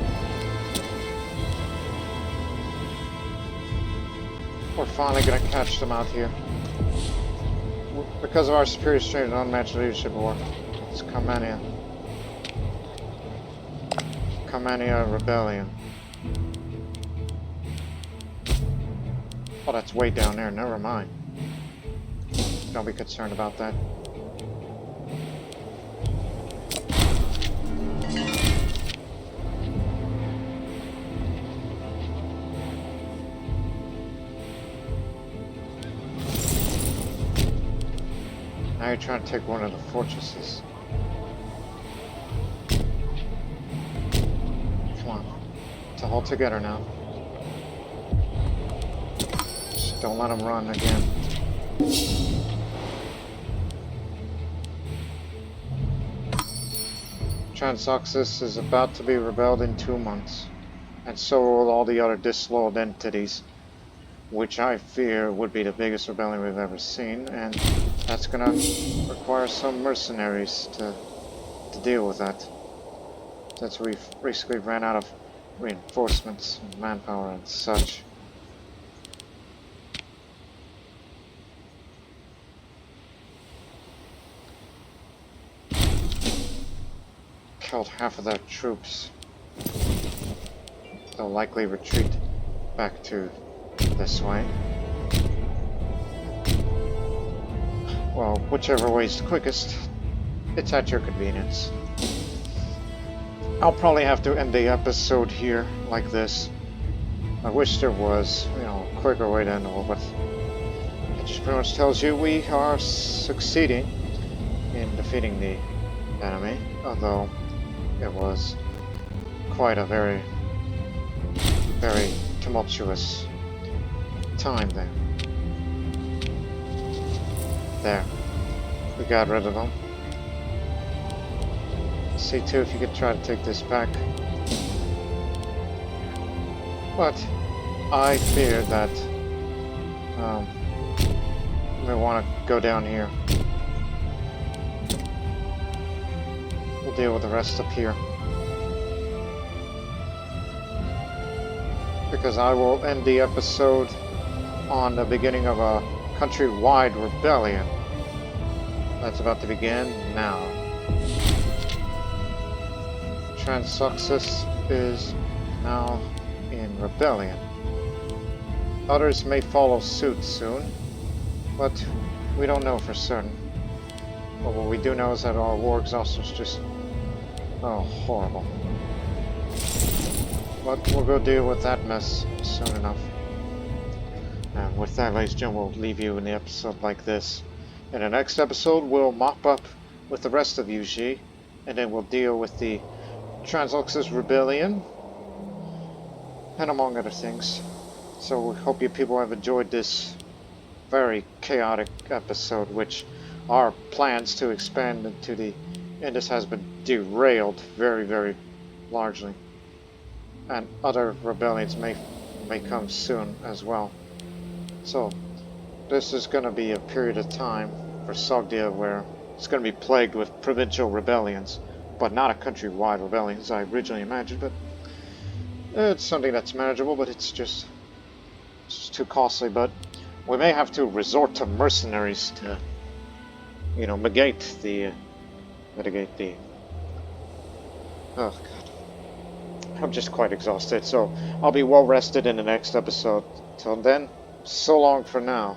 We're finally gonna catch them out here. Because of our superior strength and unmatched leadership war. It's Carmania. Carmania Rebellion. Oh, that's way down there. Never mind. Don't be concerned about that. Now you're trying to take one of the fortresses. Come on. To hold together now. Just don't let them run again. Transoxus is about to be rebelled in 2 months, and so will all the other disloyal entities, which I fear would be the biggest rebellion we've ever seen, and that's gonna require some mercenaries to deal with that, since we've basically ran out of reinforcements, and manpower and such. Killed half of their troops. They'll likely retreat back to this way. Well, whichever way is the quickest, it's at your convenience. I'll probably have to end the episode here, like this. I wish there was, a quicker way to end it, but it just pretty much tells you we are succeeding in defeating the enemy, although it was quite a very, very tumultuous time there. There. We got rid of them. See too if you could try to take this back. But I fear that we want to go down here. We'll deal with the rest up here. Because I will end the episode on the beginning of a countrywide rebellion that's about to begin now. Transoxus is now in rebellion. Others may follow suit soon, but we don't know for certain. But what we do know is that our war exhaust was just, horrible. But we'll go deal with that mess soon enough. And with that, ladies and gentlemen, we'll leave you in the episode like this. In the next episode, we'll mop up with the rest of Yuezhi, and then we'll deal with the Transoxus Rebellion, and among other things. So we hope you people have enjoyed this very chaotic episode, which our plans to expand into the Indus has been derailed very, very largely. And other rebellions may come soon as well. So this is going to be a period of time for Sogdia where it's going to be plagued with provincial rebellions, but not a countrywide rebellion as I originally imagined. But it's something that's manageable, but it's just too costly. But we may have to resort to mercenaries to, you know, mitigate the. Oh god, I'm just quite exhausted. So I'll be well rested in the next episode. Till then, so long for now.